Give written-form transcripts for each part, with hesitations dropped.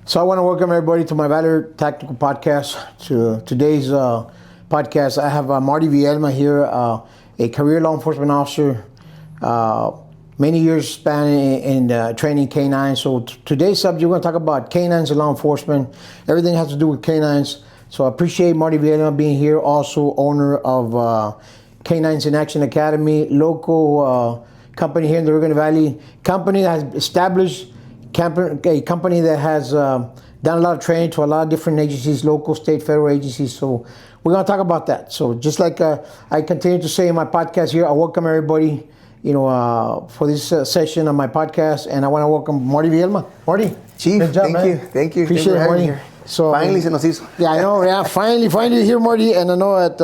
So I want to welcome everybody to my Valor Tactical Podcast. To today's podcast, I have Marty Vielma here, a career law enforcement officer, many years span in training canines. So today's subject, we're going to talk about canines and law enforcement. Everything has to do with canines. So I appreciate Marty Vielma being here, also owner of Canines in Action Academy, local company here in the Rio Grande Valley, company that has established a company that has done a lot of training to a lot of different agencies, local, state, federal agencies. So we're going to talk about that. So just like I continue to say in my podcast here, I welcome everybody, for this session on my podcast, and I want to welcome Marty Vielma. Marty, Chief, good job, thank man. you. Appreciate it, Marty. So finally se nos hizo. Yeah, I know. Yeah, finally here, Marty, and I know that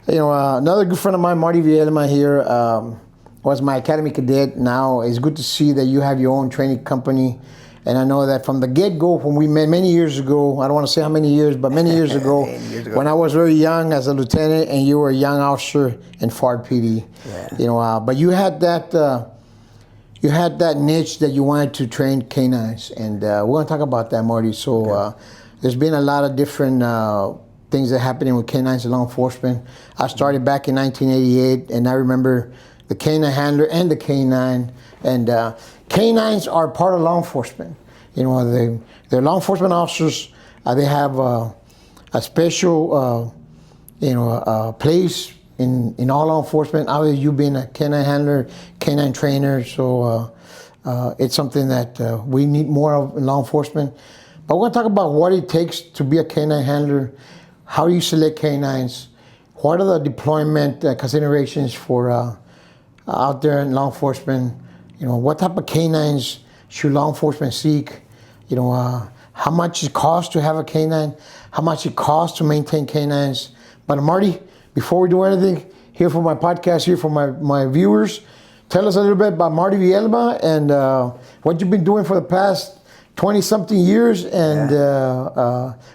another good friend of mine, Marty Vielma here. Was my academy cadet. Now it's good to see that you have your own training company, and I know that from the get-go when we met many years ago, I don't want to say how many years, but many years ago, when I was very young as a lieutenant and you were a young officer in FARD PD. Yeah. But you had that niche that you wanted to train canines, and we're going to talk about that, Marty. So there's been a lot of different things that happening with canines and law enforcement. I started back in 1988, and I remember the canine handler and the canine, and canines are part of law enforcement. They're law enforcement officers. They have a special, place in all law enforcement. Obviously, you being a canine handler, canine trainer, so it's something that we need more of in law enforcement. But we're going to talk about what it takes to be a canine handler, how you select canines, what are the deployment considerations for out there in law enforcement, what type of canines should law enforcement seek, how much it costs to have a canine, how much it costs to maintain canines. But Marty, before we do anything, here for my podcast, here for my viewers, tell us a little bit about Marty Vielma and what you've been doing for the past 20-something years, and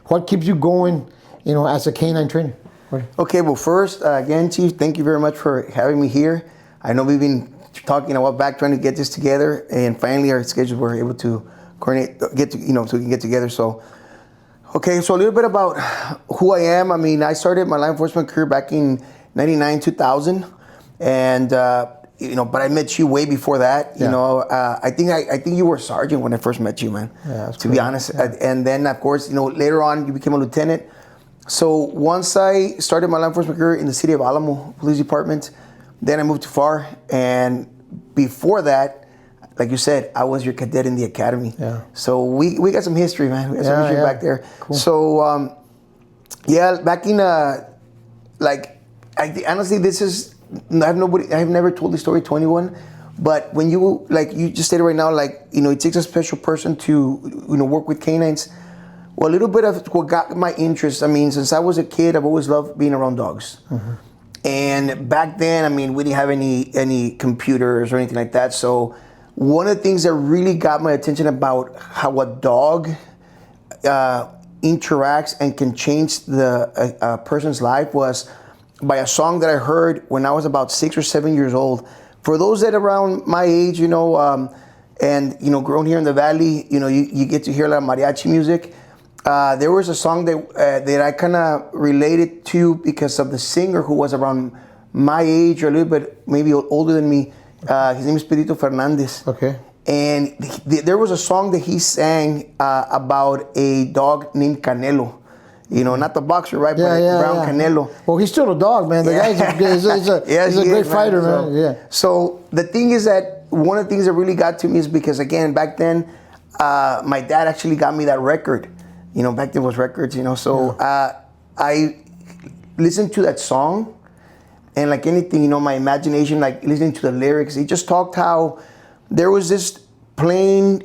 what keeps you going, as a canine trainer. Okay, well first, again, Chief, thank you very much for having me here. I know we've been talking a while back trying to get this together, and finally our schedules were able to coordinate, so we can get together. So, okay, so a little bit about who I am. I mean, I started my law enforcement career back in 99, 2000, and but I met you way before that. Yeah. I think you were a sergeant when I first met you, man. Yeah, to be honest. Yeah. And then of course, later on you became a lieutenant. So once I started my law enforcement career in the city of Alamo Police Department, then I moved to FAR, and before that, like you said, I was your cadet in the academy. Yeah. So we got some history, man. We got some history back there. Cool. So back in honestly, this is I have never told this story to anyone, but when you just stated right now, it takes a special person to work with canines. Well, a little bit of what got my interest. I mean, since I was a kid, I've always loved being around dogs. Mm-hmm. And back then, I mean, we didn't have any computers or anything like that. So one of the things that really got my attention about how a dog interacts and can change a person's life was by a song that I heard when I was about 6 or 7 years old. For those that are around my age, and grown here in the Valley, you get to hear a lot of mariachi music. There was a song that I kind of related to because of the singer who was around my age or a little bit maybe older than me. His name is Pedrito Fernandez. Okay. And there was a song that he sang about a dog named Canelo. Not the boxer, right? But Brown Canelo. Well, he's still a dog, man. The guy's a great fighter, man. So, yeah. So the thing is that one of the things that really got to me is because, again, back then, my dad actually got me that record. Back then was records, So I listened to that song, and like anything, my imagination, like listening to the lyrics, he just talked how there was this plain,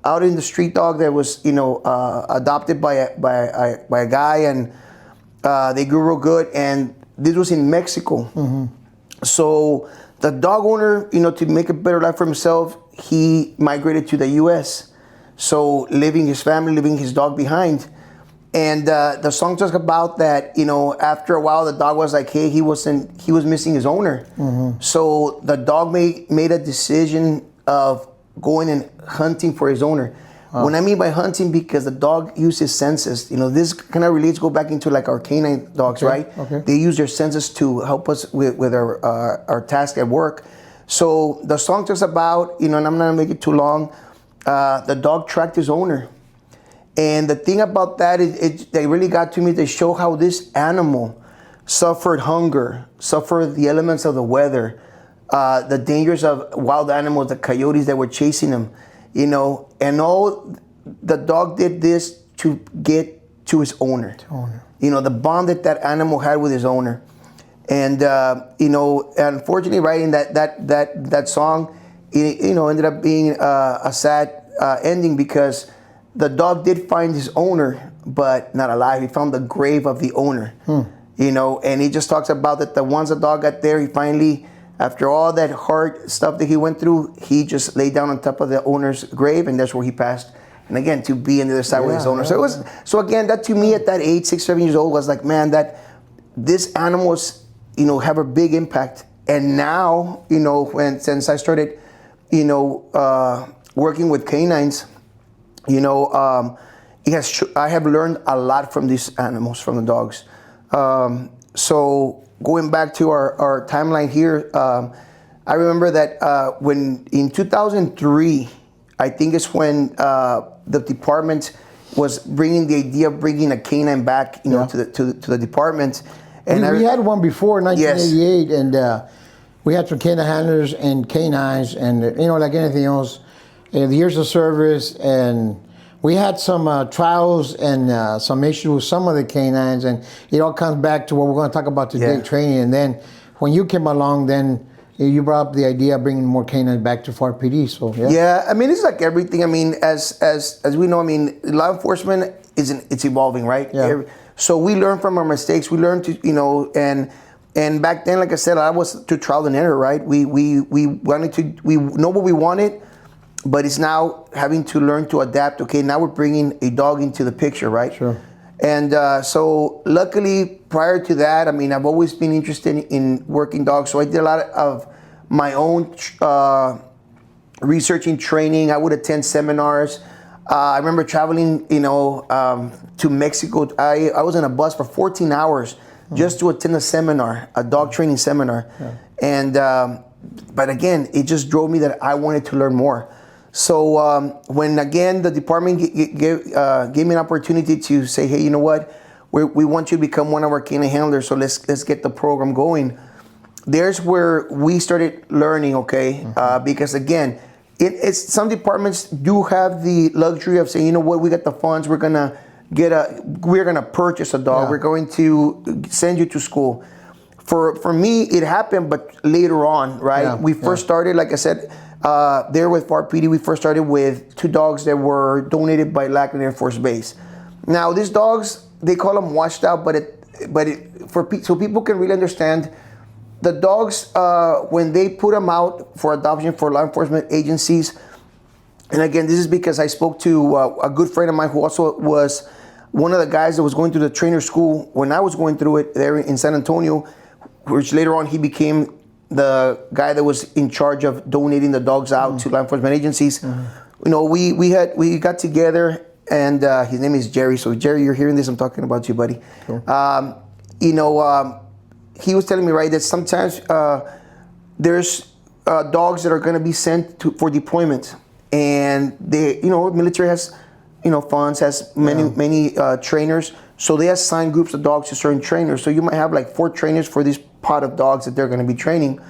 out in the street dog that was, adopted by a guy, and they grew real good, and this was in Mexico. Mm-hmm. So the dog owner, to make a better life for himself, he migrated to the U.S., so leaving his family, leaving his dog behind. And the song talks about that, after a while, the dog was like, hey, he was missing his owner. Mm-hmm. So the dog made a decision of going and hunting for his owner. When I mean by hunting, because the dog uses senses. You know, this kind of relates, go back into like our canine dogs, right? Okay. They use their senses to help us with our task at work. So the song talks about, you know, and I'm not gonna make it too long, the dog tracked his owner. And the thing about that is they really got to me to show how this animal suffered hunger, suffered the elements of the weather, the dangers of wild animals, the coyotes that were chasing him, you know, and all the dog did this to get to his owner. You know, the bond that animal had with his owner. And, you know, unfortunately, writing that song, it, you know, ended up being a sad ending, because the dog did find his owner, but not alive. He found the grave of the owner, you know, and he just talks about that once the dog got there, he finally, after all that hard stuff that he went through, he just laid down on top of the owner's grave, and that's where he passed. And again, to be on the other side with his owner. So it was, so again, that to me at that age, 6, 7 years old, was like, man, that this animals, you know, have a big impact. And now, you know, since I started, you know, working with canines, you know, I have learned a lot from these animals, from the dogs. So going back to our timeline here, I remember that when in 2003, I think it's when the department was bringing the idea of bringing a canine back, you know, to the department. And we had one before, 1988, and we had some canine handlers and canines, and you know, like anything else, the years of service, and we had some trials and some issues with some of the canines, and it all comes back to what we're going to talk about today, training. And then when you came along, then you brought up the idea of bringing more canines back to FAR PD. So yeah, I mean, it's like everything. I mean, as we know, I mean, law enforcement it's evolving, right? Yeah. So we learn from our mistakes. We learn to, you know, and back then, like I said, I was to trial and error, right? We wanted to, we know what we wanted, but it's now having to learn to adapt. Okay, now we're bringing a dog into the picture, right? Sure. And so luckily, prior to that, I mean, I've always been interested in working dogs. So I did a lot of my own researching, training. I would attend seminars. I remember traveling, you know, to Mexico. I was on a bus for 14 hours just to attend a seminar, a dog training seminar. Yeah. And, but again, it just drove me that I wanted to learn more. So when, again, the department gave me an opportunity to say, hey, you know what? We want you to become one of our canine handlers, so let's get the program going. There's where we started learning, okay? Because, again, it's some departments do have the luxury of saying, you know what, we got the funds, we're gonna purchase a dog, we're going to send you to school. For me, it happened, but later on, right? We first started, like I said, there with FAR PD, we first started with 2 dogs that were donated by Lackland Air Force Base. Now, these dogs, they call them washed out, so people can really understand. The dogs, when they put them out for adoption for law enforcement agencies, and again, this is because I spoke to a good friend of mine who also was one of the guys that was going through the trainer school when I was going through it there in San Antonio, which later on he became the guy that was in charge of donating the dogs out to law enforcement agencies. You know, we got together, and his name is Jerry. So Jerry, you're hearing this, I'm talking about you, buddy. Sure. You know, he was telling me, right, that sometimes there's dogs that are going to be sent for deployment, and they, you know, military has, you know, funds, has many trainers, so they assign groups of dogs to certain trainers. So you might have like 4 trainers for this pot of dogs that they're going to be training.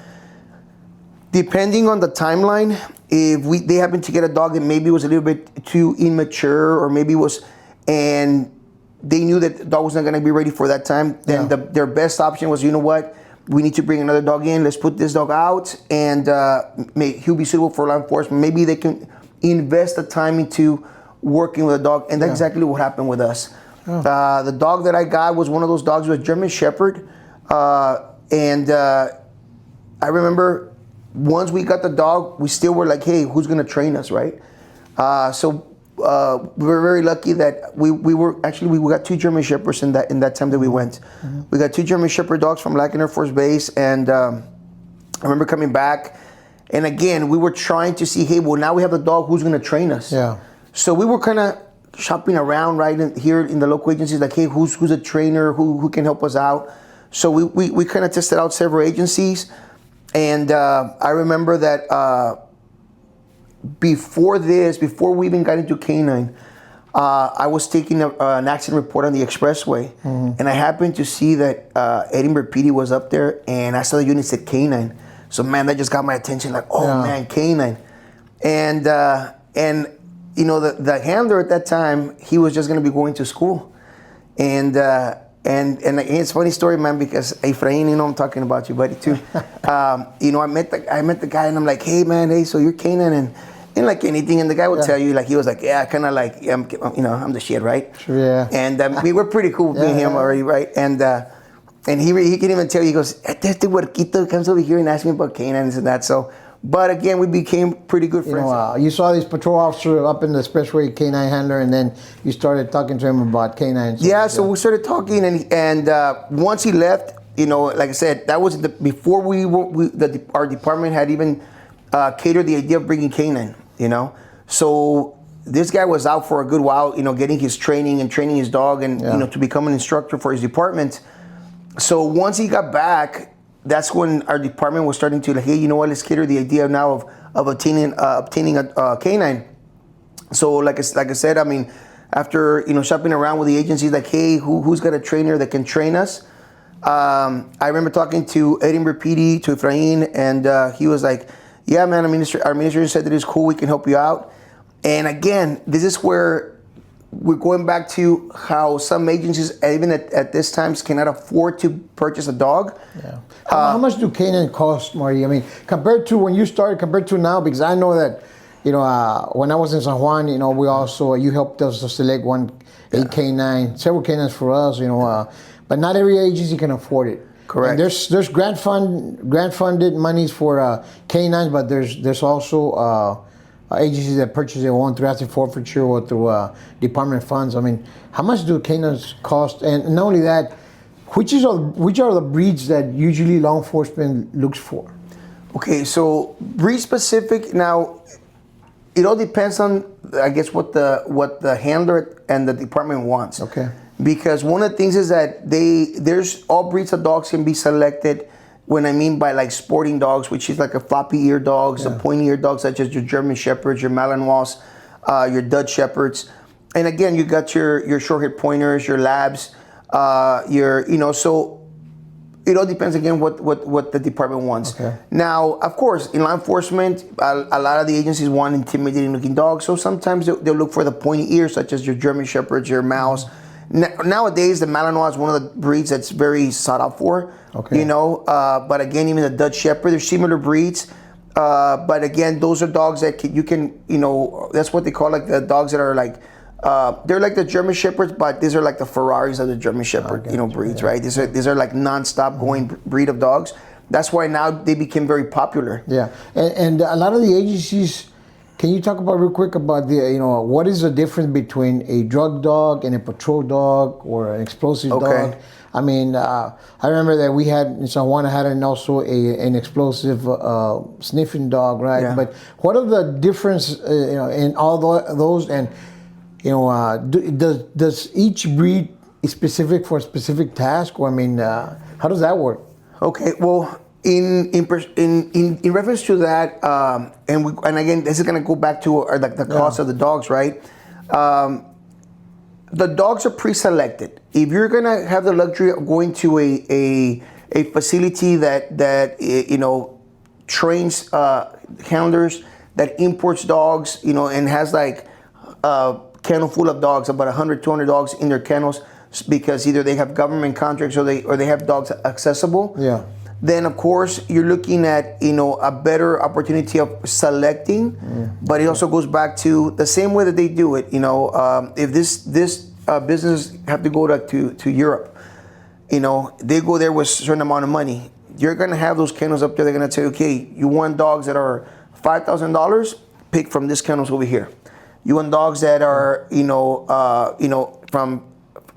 Depending on the timeline, if they happen to get a dog that maybe was a little bit too immature, or maybe was, and they knew that the dog wasn't going to be ready for that time, then their best option was, you know what, we need to bring another dog in, let's put this dog out, and he'll be suitable for law enforcement. Maybe they can invest the time into working with a dog, and that's exactly what happened with us. The dog that I got was one of those dogs with German Shepherd, and I remember once we got the dog, we still were like, hey, who's going to train us, right? So we were very lucky that we got 2 German Shepherds in that time that we went. We got 2 German Shepherd dogs from Lackland Air Force Base, and I remember coming back, and again, we were trying to see, hey, well, now we have the dog, who's going to train us? So we were kind of shopping around right here in the local agencies, like, hey, who's a trainer, who can help us out? So we kind of tested out several agencies, and I remember that before we even got into Canine, I was taking an accident report on the expressway, and I happened to see that Edinburgh PD was up there, and I saw the unit said Canine. So man, that just got my attention. Like, oh man, Canine, and you know, the handler at that time, he was just going to be going to school, and it's a funny story, man, because Efrain, you know, I'm talking about you, buddy, too. You know, I met the guy, and I'm like, hey, man, hey, so you're Canine, and like anything, and the guy would tell you, like, he was like, yeah, kind of like, you know, I'm the shit, right? Sure, yeah. And we were pretty cool with me and him already, right? And he can even tell you, he goes, este huerquito comes over here and asks me about canines and that. So, but again, we became pretty good friends. You know, you saw this patrol officer up in the expressway, canine handler, and then you started talking to him about canines. Yeah, so we started talking, and once he left, you know, like I said, that was before our department had even catered the idea of bringing canine, you know. So this guy was out for a good while, you know, getting his training and training his dog, and you know, to become an instructor for his department. So once he got back, that's when our department was starting to like, hey, you know what? Let's cater the idea now of obtaining a canine. So like I said, I mean, after, you know, shopping around with the agencies, like, hey, who's got a trainer that can train us? I remember talking to Edinburgh PD, to Efrain, and he was like, yeah, man, our administrator said that it's cool, we can help you out. And again, this is where we're going back to how some agencies, even at this times, cannot afford to purchase a dog. Yeah. How much do canine cost, Marty? I mean, compared to when you started, compared to now, because I know that, you know, when I was in San Juan, you know, you helped us to select a canine, several canines for us, you know, but not every agency can afford it. Correct. And there's grant funded monies for canines, but there's also agencies that purchase their own through asset forfeiture or through department funds. I mean, how much do canines cost? And not only that, which are the breeds that usually law enforcement looks for? Okay, so breed specific. Now, it all depends on, I guess, what the handler and the department wants. Okay. Because one of the things is that there's all breeds of dogs can be selected. When I mean by like sporting dogs, which is like a floppy ear dogs, the pointy ear dogs, such as your German Shepherds, your Malinois, your Dutch Shepherds, and again, you got your short-haired pointers, your Labs, so it all depends again what the department wants. Okay. Now, of course, in law enforcement, a lot of the agencies want intimidating-looking dogs, so sometimes they'll look for the pointy ears, such as your German Shepherds, your Mouse. Nowadays, the Malinois is one of the breeds that's very sought out for. Okay. You know, but again, even the Dutch Shepherd, they're similar breeds. But again, those are dogs that you can, you know, that's what they call like the dogs that are like, they're like the German Shepherds, but these are like the Ferraris of the German Shepherd, breeds, right? These are like non-stop going breed of dogs. That's why now they became very popular. Yeah, and a lot of the agencies. Can you talk about real quick about what is the difference between a drug dog and a patrol dog or an explosive dog? I mean, I remember that we had in San Juan had also an explosive sniffing dog, right? Yeah. But what are the difference, in all those, and does each breed is specific for a specific task? Or I mean, how does that work? Okay, well. In reference to that, and again, this is going to go back to the cost of the dogs, right? The dogs are pre-selected. If you're going to have the luxury of going to a facility that trains handlers, that imports dogs, and has like a kennel full of dogs, about 100, 200 dogs in their kennels, because either they have government contracts or they have dogs accessible. Yeah. Then of course you're looking at a better opportunity of selecting, but it also goes back to the same way that they do it. If this business have to go to Europe, they go there with a certain amount of money. You're gonna have those kennels up there. They're gonna say, okay, you want dogs that are $5,000? Pick from this kennels over here. You want dogs that are from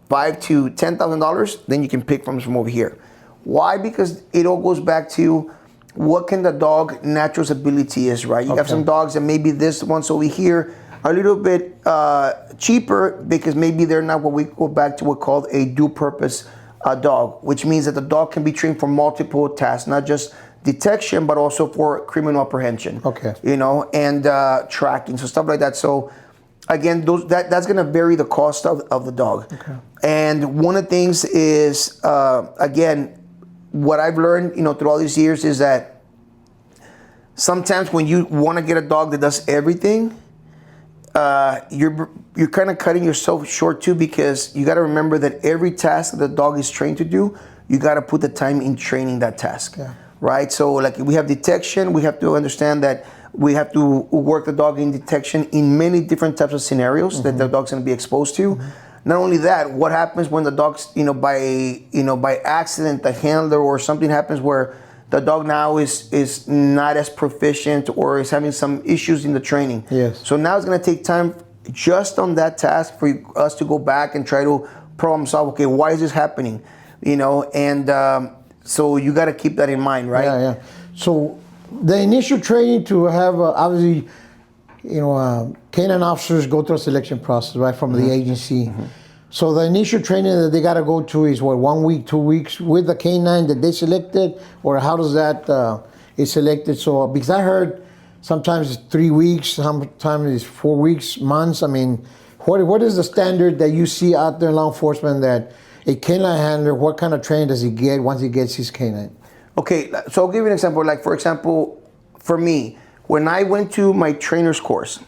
$5,000 to $10,000? Then you can pick from over here. Why? Because it all goes back to what can the dog natural ability is, right? You have some dogs that maybe this one's over here, are a little bit cheaper because maybe they're not what we go back to what called a dual purpose dog, which means that the dog can be trained for multiple tasks, not just detection, but also for criminal apprehension. Okay. You know, and tracking, so stuff like that. So again, that's going to vary the cost of the dog. Okay. And one of the things is, again, what I've learned, you know, through all these years is that sometimes when you want to get a dog that does everything, you're kind of cutting yourself short too, because you got to remember that every task that the dog is trained to do, you got to put the time in training that task. Yeah. Right? So like we have detection, we have to understand that we have to work the dog in detection in many different types of scenarios that the dog's going to be exposed to. Not only that, what happens when the dog's, by accident, the handler or something happens where the dog now is not as proficient or is having some issues in the training. Yes. So now it's going to take time just on that task for us to go back and try to problem solve. Okay, why is this happening? So you got to keep that in mind, right? Yeah. So the initial training to have, obviously, canine officers go through a selection process, right, from the agency. So the initial training that they got to go to is what, 1 week, 2 weeks with the canine that they selected, or how does that is selected? So because I heard sometimes it's 3 weeks, sometimes it's 4 weeks, months. I mean, what is the standard that you see out there in law enforcement that a canine handler, what kind of training does he get once he gets his canine? Okay, so I'll give you an example. Like, for example, for me, when I went to my trainer's course,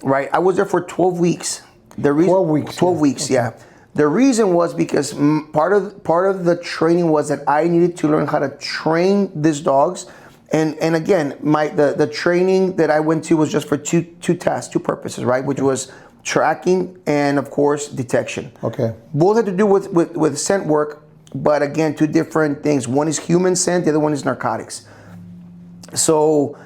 right, I was there for 12 weeks. 12 weeks. 12 weeks, okay. yeah. The reason was because part of the training was that I needed to learn how to train these dogs. And again, the training that I went to was just for two tasks, two purposes, right? Which was tracking and, of course, detection. Okay. Both had to do with scent work, but again, two different things. One is human scent, the other one is narcotics. So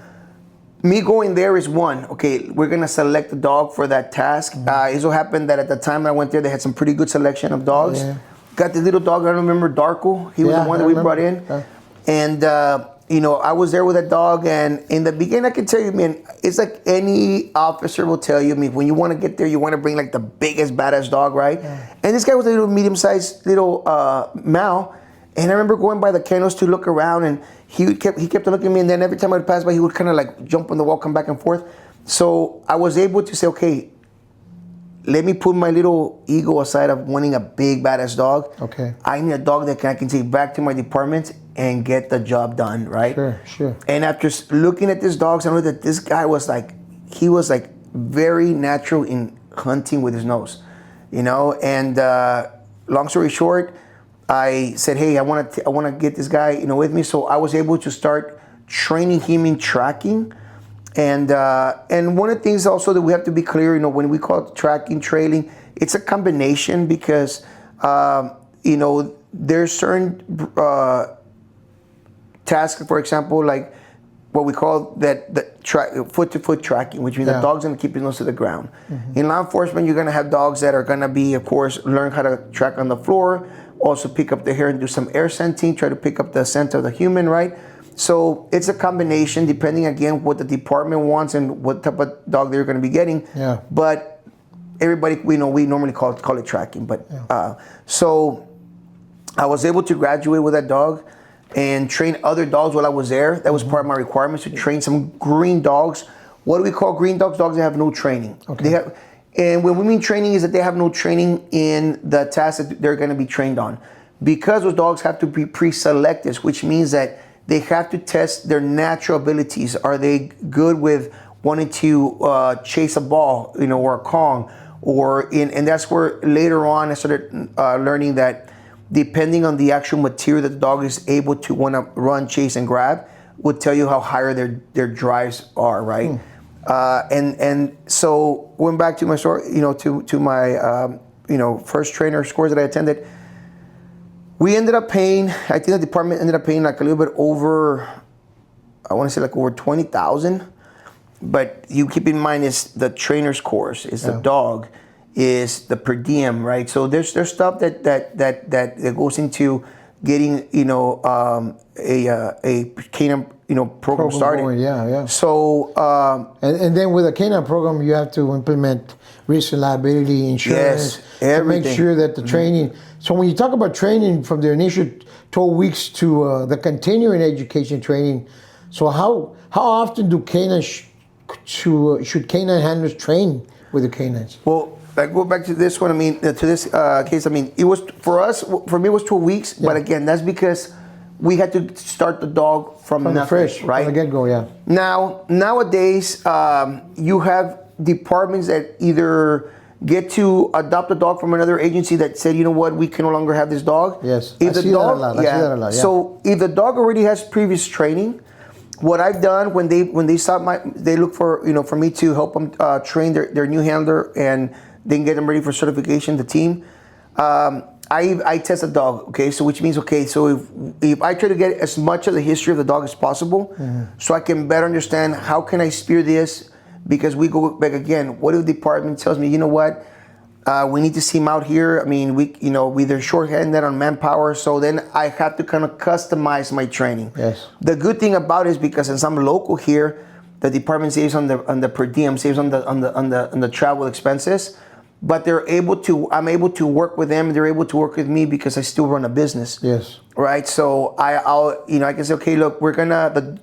me going there is one. Okay, we're gonna select a dog for that task. It so happened that at the time I went there, they had some pretty good selection of dogs. Yeah. Got the little dog, I remember, Darko. He was the one that we brought in. Yeah. And I was there with a dog, and in the beginning, I can tell you, man, it's like any officer will tell you, I mean, when you want to get there, you want to bring like the biggest, baddest dog, right? Yeah. And this guy was a little medium-sized little Mal, and I remember going by the kennels to look around, and he kept looking at me, and then every time I would pass by, he would kind of like jump on the wall, come back and forth. So I was able to say, okay, let me put my little ego aside of wanting a big, badass dog. Okay. I need a dog that I can take back to my department and get the job done, right? Sure. And after looking at these dogs, I know that this guy was like very natural in hunting with his nose, And long story short, I said, hey, I want to get this guy, with me. So I was able to start training him in tracking. And one of the things also that we have to be clear, when we call it tracking, trailing, it's a combination because, there's certain tasks, for example, like what we call foot-to-foot tracking, which means the dog's going to keep his nose to the ground. In law enforcement, you're going to have dogs that are going to be, of course, learn how to track on the floor, also pick up the hair and do some air scenting, try to pick up the scent of the human, right? So it's a combination depending, again, what the department wants and what type of dog they're going to be getting. Yeah. But everybody, we normally call it tracking. But so I was able to graduate with that dog and train other dogs while I was there. That was part of my requirements, to train some green dogs. What do we call green dogs? Dogs that have no training. Okay. And when we mean training is that they have no training in the tasks that they're going to be trained on. Because those dogs have to be pre-selected, which means that they have to test their natural abilities. Are they good with wanting to chase a ball, or a Kong? And that's where later on I started learning that depending on the actual material that the dog is able to want to run, chase, and grab, would tell you how higher their drives are, right? And so going back to my story, to my first trainer course that I attended, we ended up paying, I think the department ended up paying like a little bit over, I want to say like over $20,000. But you keep in mind is the trainer's course, is the dog, is the per diem, right? So there's stuff that goes into getting, a canine program started. Going, yeah. So and then with a canine program, you have to implement risk and liability insurance to make sure that the training. So when you talk about training from the initial 12 weeks to the continuing education training, so how often do canines should canine handlers train with the canines? Well, I go back to this one. I mean, to this case. I mean, it was for me. It was 2 weeks, but again, that's because we had to start the dog from nothing, fresh, right? From the get-go, yeah. Nowadays, you have departments that either get to adopt a dog from another agency that said, you know what, we can no longer have this dog. Yes, If I see that a lot. Yeah. So if the dog already has previous training, what I've done when they stop they look for for me to help them train their new handler and then get them ready for certification. The team. I test the dog, okay? So which means, okay, so if I try to get as much of the history of the dog as possible, so I can better understand how can I spear this, because we go back again, what if the department tells me, you know what, we need to see him out here. I mean, they're short-handed on manpower, so then I have to kind of customize my training. Yes. The good thing about it is because since I'm local here, the department saves on the per diem, saves on the travel expenses. But I'm able to work with them, and they're able to work with me because I still run a business. Yes. Right. So I can say, okay, look, the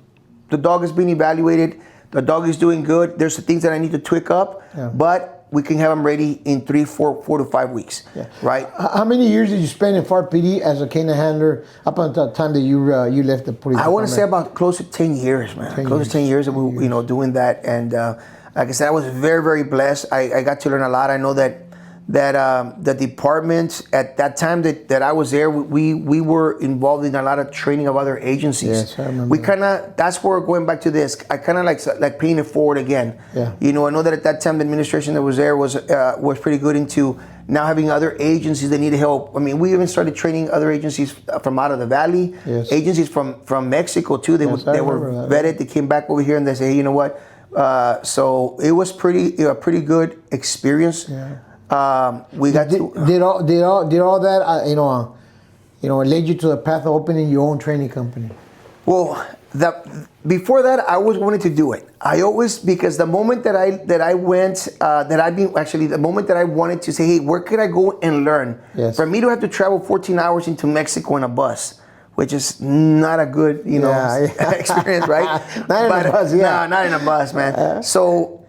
dog is being evaluated. The dog is doing good. There's some things that I need to tweak up, but we can have them ready in 4 to 5 weeks. Yeah. Right. How many years did you spend in FART PD as a canine handler up until the time that you left the police department? I want to say about close to 10 years, man. Close to 10 years of doing that. And like I said, I was very, very blessed. I got to learn a lot. I know that the department at that time that I was there, we were involved in a lot of training of other agencies. Yes, I remember. That's where, going back to this, I kind of like paying it forward again. Yeah. I know that at that time the administration that was there was pretty good into now having other agencies that need help. I mean, we even started training other agencies from out of the valley, agencies from Mexico too. They were vetted. They came back over here and they say, hey, you know what? So it was a pretty good experience. Yeah. Did all that led you to the path of opening your own training company? Well, before that, I always wanted to do it. Because the moment that the moment that I wanted to say, hey, where could I go and learn? Yes. For me to have to travel 14 hours into Mexico in a bus, which is not a good, experience, right? Not in a bus, yeah. No, not in a bus, man. So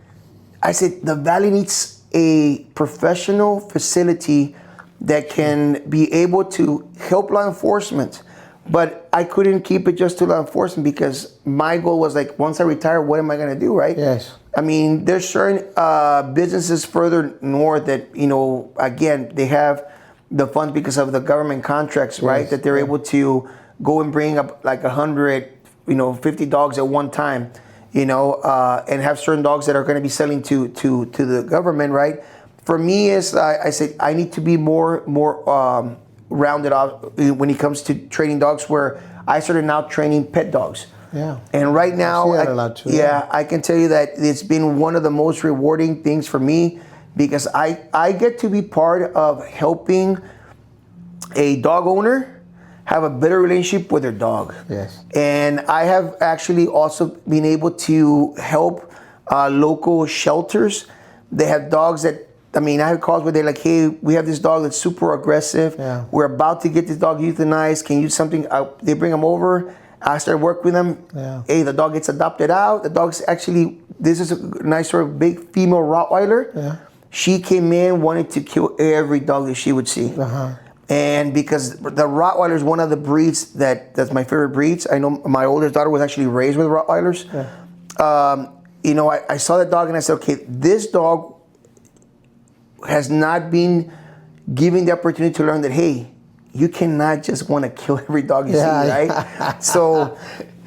I said, the Valley needs a professional facility that can be able to help law enforcement. But I couldn't keep it just to law enforcement because my goal was like, once I retire, what am I going to do, right? Yes. I mean, there's certain businesses further north that, again, they have the funds because of the government contracts, right? That they're able to go and bring up like 100, 50 dogs at one time, and have certain dogs that are going to be selling to the government, right? For me, I said I need to be more rounded out when it comes to training dogs. Where I started now training pet dogs. Yeah. And right now, I see that a lot too, I can tell you that it's been one of the most rewarding things for me because I get to be part of helping a dog owner have a better relationship with their dog. Yes. And I have actually also been able to help local shelters. They have dogs that, I have calls where they're like, hey, we have this dog that's super aggressive. Yeah. We're about to get this dog euthanized. Can you do something? They bring them over. I start working with them. Yeah. Hey, the dog gets adopted out. The dog's actually, this is a nice sort of big female Rottweiler. Yeah. She came in, wanted to kill every dog that she would see. Uh-huh. And because the Rottweiler is one of the breeds that's my favorite breeds. I know my oldest daughter was actually raised with Rottweilers. Yeah. I saw that dog and I said, okay, this dog has not been given the opportunity to learn that, hey, you cannot just want to kill every dog you see, right? So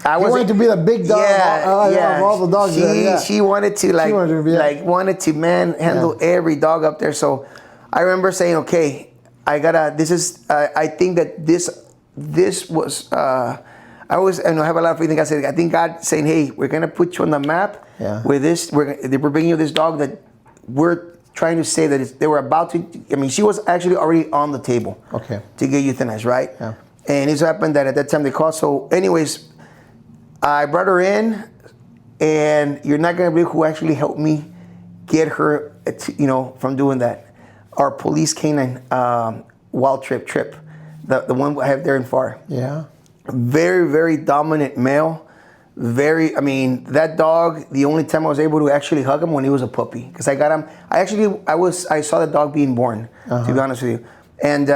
I wanted to be the big dog of all the dogs. She wanted to wanted to handle every dog up there. So I remember saying, okay, I think that this was, I have a lot of things I said. I think God saying, hey, we're going to put you on the map with this. We're bringing you this dog that we're trying to say that they were about to, she was actually already on the table to get euthanized, right? Yeah. And it so happened that at that time they called. So anyways, I brought her in, and you're not gonna believe who actually helped me get her, from doing that. Our police canine wild trip, the one I have there in FAR. Yeah. Very, very dominant male. That dog, the only time I was able to actually hug him when he was a puppy, because I got him. I saw the dog being born, to be honest with you, and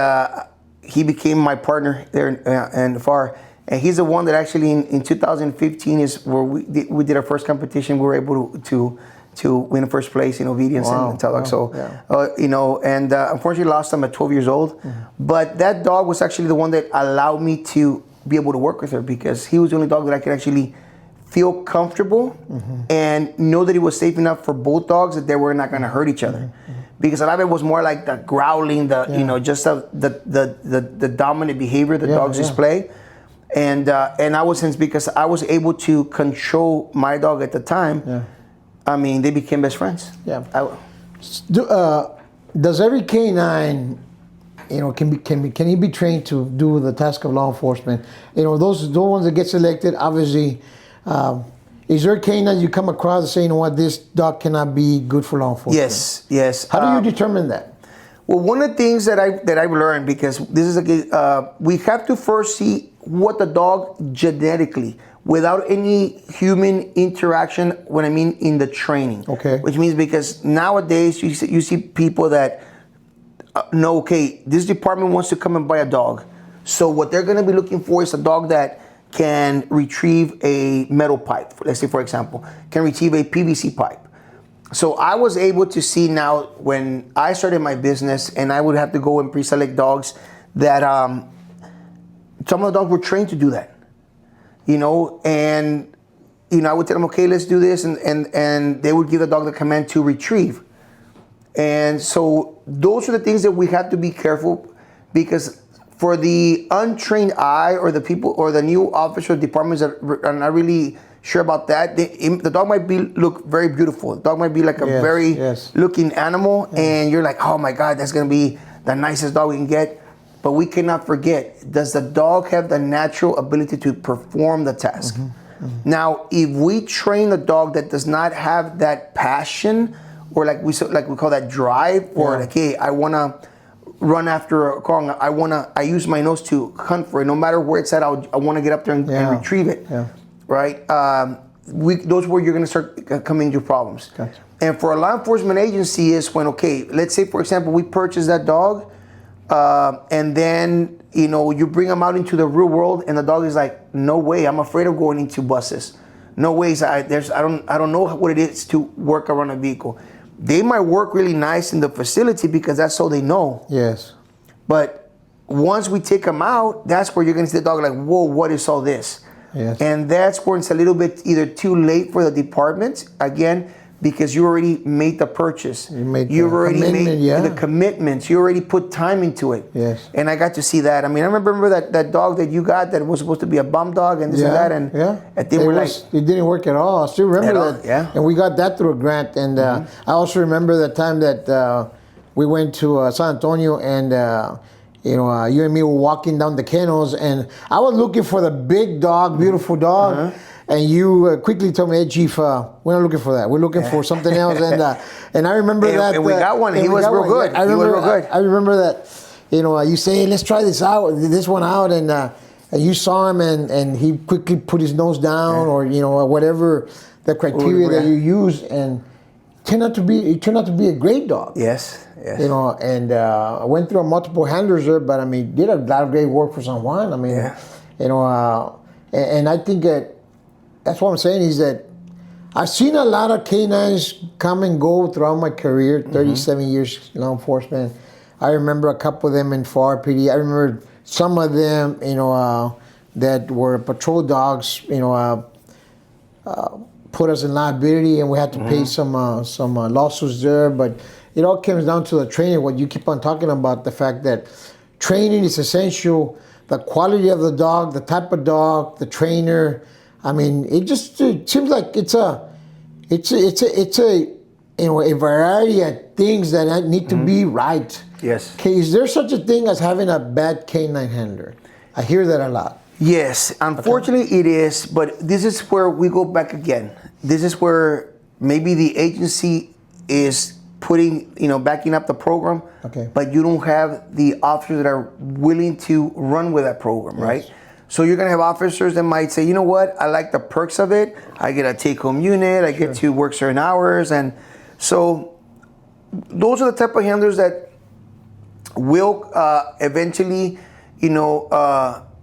he became my partner there in FAR. And he's the one that actually in 2015 is where we did our first competition. We were able to win first place in obedience and talk. So, unfortunately lost him at 12 years old. Mm-hmm. But that dog was actually the one that allowed me to be able to work with her, because he was the only dog that I could actually feel comfortable and know that he was safe enough for both dogs, that they were not going to hurt each other. Because a lot of it was more like the growling, just the dominant behavior the dogs display. And I was, because I was able to control my dog at the time. They became best friends. Yeah. Does every canine, can he be trained to do the task of law enforcement? Those ones that get selected, obviously. Is there a canine you come across and say, this dog cannot be good for law enforcement? Yes. How do you determine that? Well, one of the things that I've learned, because this is we have to first see what the dog genetically, without any human interaction, in the training. Okay. Which means, because nowadays you see people that know, okay, this department wants to come and buy a dog. So what they're going to be looking for is a dog that can retrieve a metal pipe. Let's say, for example, can retrieve a PVC pipe. So I was able to see now, when I started my business, and I would have to go and pre-select dogs, that some of the dogs were trained to do that. And I would tell them, okay, let's do this, and they would give the dog the command to retrieve. And so those are the things that we have to be careful, because for the untrained eye, or the people, or the new officer departments that are not really sure about that, the dog might look very beautiful. The dog might be like a very looking animal, and you're like, oh my God, that's gonna be the nicest dog we can get. But we cannot forget, does the dog have the natural ability to perform the task? Now, if we train a dog that does not have that passion, or like we call that drive, or like, hey, I wanna run after a car, I use my nose to hunt for it, no matter where it's at, I wanna get up there and retrieve it. Right? Those where you're going to start coming into problems. Gotcha. And for a law enforcement agency is when, okay, let's say, for example, we purchase that dog, and then, you bring them out into the real world, and the dog is like, no way, I'm afraid of going into buses. No ways, I don't know what it is to work around a vehicle. They might work really nice in the facility because that's all they know. Yes. But once we take them out, that's where you're going to see the dog like, whoa, what is all this? Yes. And that's where it's a little bit either too late for the department, again, because you already made the purchase. You already made the commitments. You already put time into it. Yes. And I got to see that. I remember that dog that you got that was supposed to be a bomb dog and this and that. And it didn't work at all. I still remember that. Yeah. And we got that through a grant. And I also remember the time that we went to San Antonio, and you and me were walking down the kennels, and I was looking for the big dog, beautiful dog, and you quickly told me, hey, Chief, we're not looking for that. We're looking for something else. And I remember that. And we got one, and he was real good. I remember that, you say, hey, let's try this one out, and you saw him, and he quickly put his nose down, or, whatever the criteria that you use, and it turned out to be a great dog. Yes. And I went through multiple handlers there, but did a lot of great work for San Juan. And I think that's what I'm saying is that I've seen a lot of canines come and go throughout my career, 37 years law enforcement. I remember a couple of them in FAR PD. I remember some of them, that were patrol dogs, put us in liability, and we had to pay some lawsuits there, but it all comes down to the training, what you keep on talking about, the fact that training is essential, the quality of the dog, the type of dog, the trainer. It seems like it's a variety of things that need to be right. Yes. Okay, is there such a thing as having a bad canine handler? I hear that a lot. Yes, unfortunately it is, but this is where we go back again. This is where maybe the agency is putting, backing up the program, but you don't have the officers that are willing to run with that program, right? So you're gonna have officers that might say, you know what, I like the perks of it. I get a take-home unit, I get to work certain hours, and so those are the type of handlers that will eventually,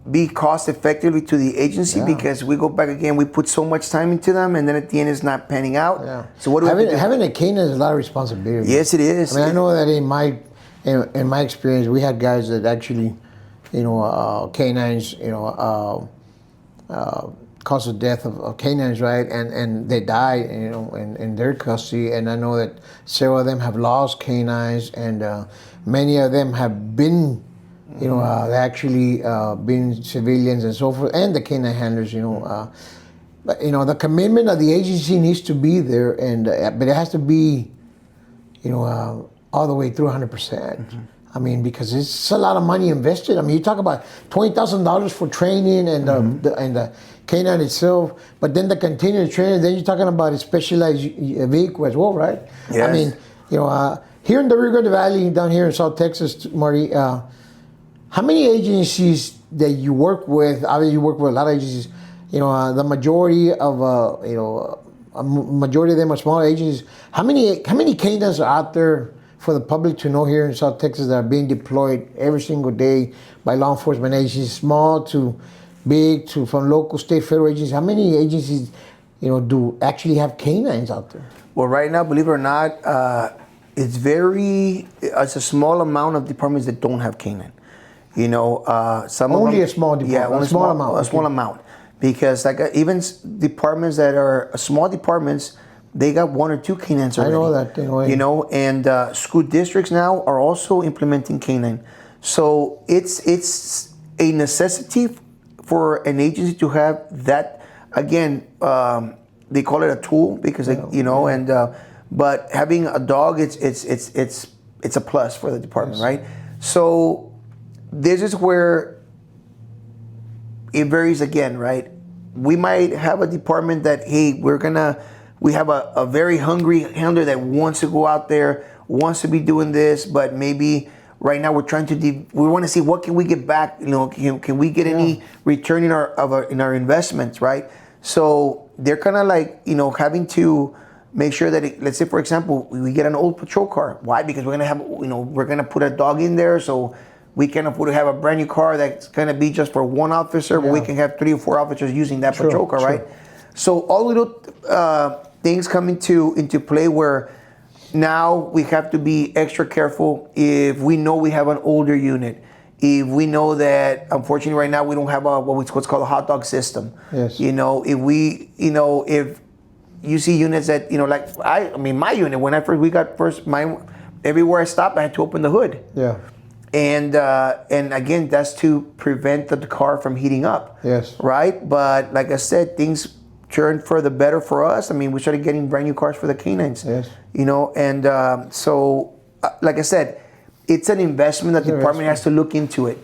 be cost effectively to the agency because we go back again, we put so much time into them, and then at the end it's not panning out. So what do we do? Having a canine is a lot of responsibility. Yes, it is. I mean, I know that in my experience, we had guys that actually, canines, cause the death of canines, right? And they die, in their custody. And I know that several of them have lost canines, and many of them have been, actually been civilians and so forth, and the canine handlers, but the commitment of the agency needs to be there, and but it has to be, all the way through 100%. I mean, because it's a lot of money invested. I mean, you talk about $20,000 for training and the canine itself, but then the continuous training. Then you're talking about a specialized vehicle as well, right? Yes. I mean, here in the Rio Grande Valley, down here in South Texas, Marty, how many agencies that you work with? Obviously, you work with a lot of agencies. The majority of a majority of them are small agencies. How many canines are out there for the public to know here in South Texas that are being deployed every single day by law enforcement agencies, small to big, to from local, state, federal agencies? How many agencies, do actually have canines out there? Well, right now, believe it or not, it's a small amount of departments that don't have canine. Some only of them, a small department. Yeah, only a small amount. A small amount, because even departments that are small departments, they got 1 or 2 canines already. I know that. And school districts now are also implementing canine. So it's a necessity for an agency to have that. Again, they call it a tool because but having a dog, it's a plus for the department, right? So this is where it varies again, right? We might have a department that, hey, we have a very hungry handler that wants to go out there, wants to be doing this, but maybe right now we're trying to, we want to see what can we get back, can we get any return in our investments, right? So they're kind of like, having to make sure that, let's say, for example, we get an old patrol car. Why? Because we're going to have, we're going to put a dog in there, so we can afford to have a brand new car that's going to be just for one officer, but we can have 3 or 4 officers using that patrol car, right? So all little things come into play where now we have to be extra careful if we know we have an older unit. If we know that, unfortunately, right now we don't have what's called a hot dog system. Yes. If we, if you see units that, like my unit, when we got everywhere I stopped, I had to open the hood. Yeah. And again, that's to prevent the car from heating up. Yes. Right? But like I said, things turned for the better for us. I mean, we started getting brand new cars for the canines. Yes. And so, like I said, it's an investment that the department has to look into it.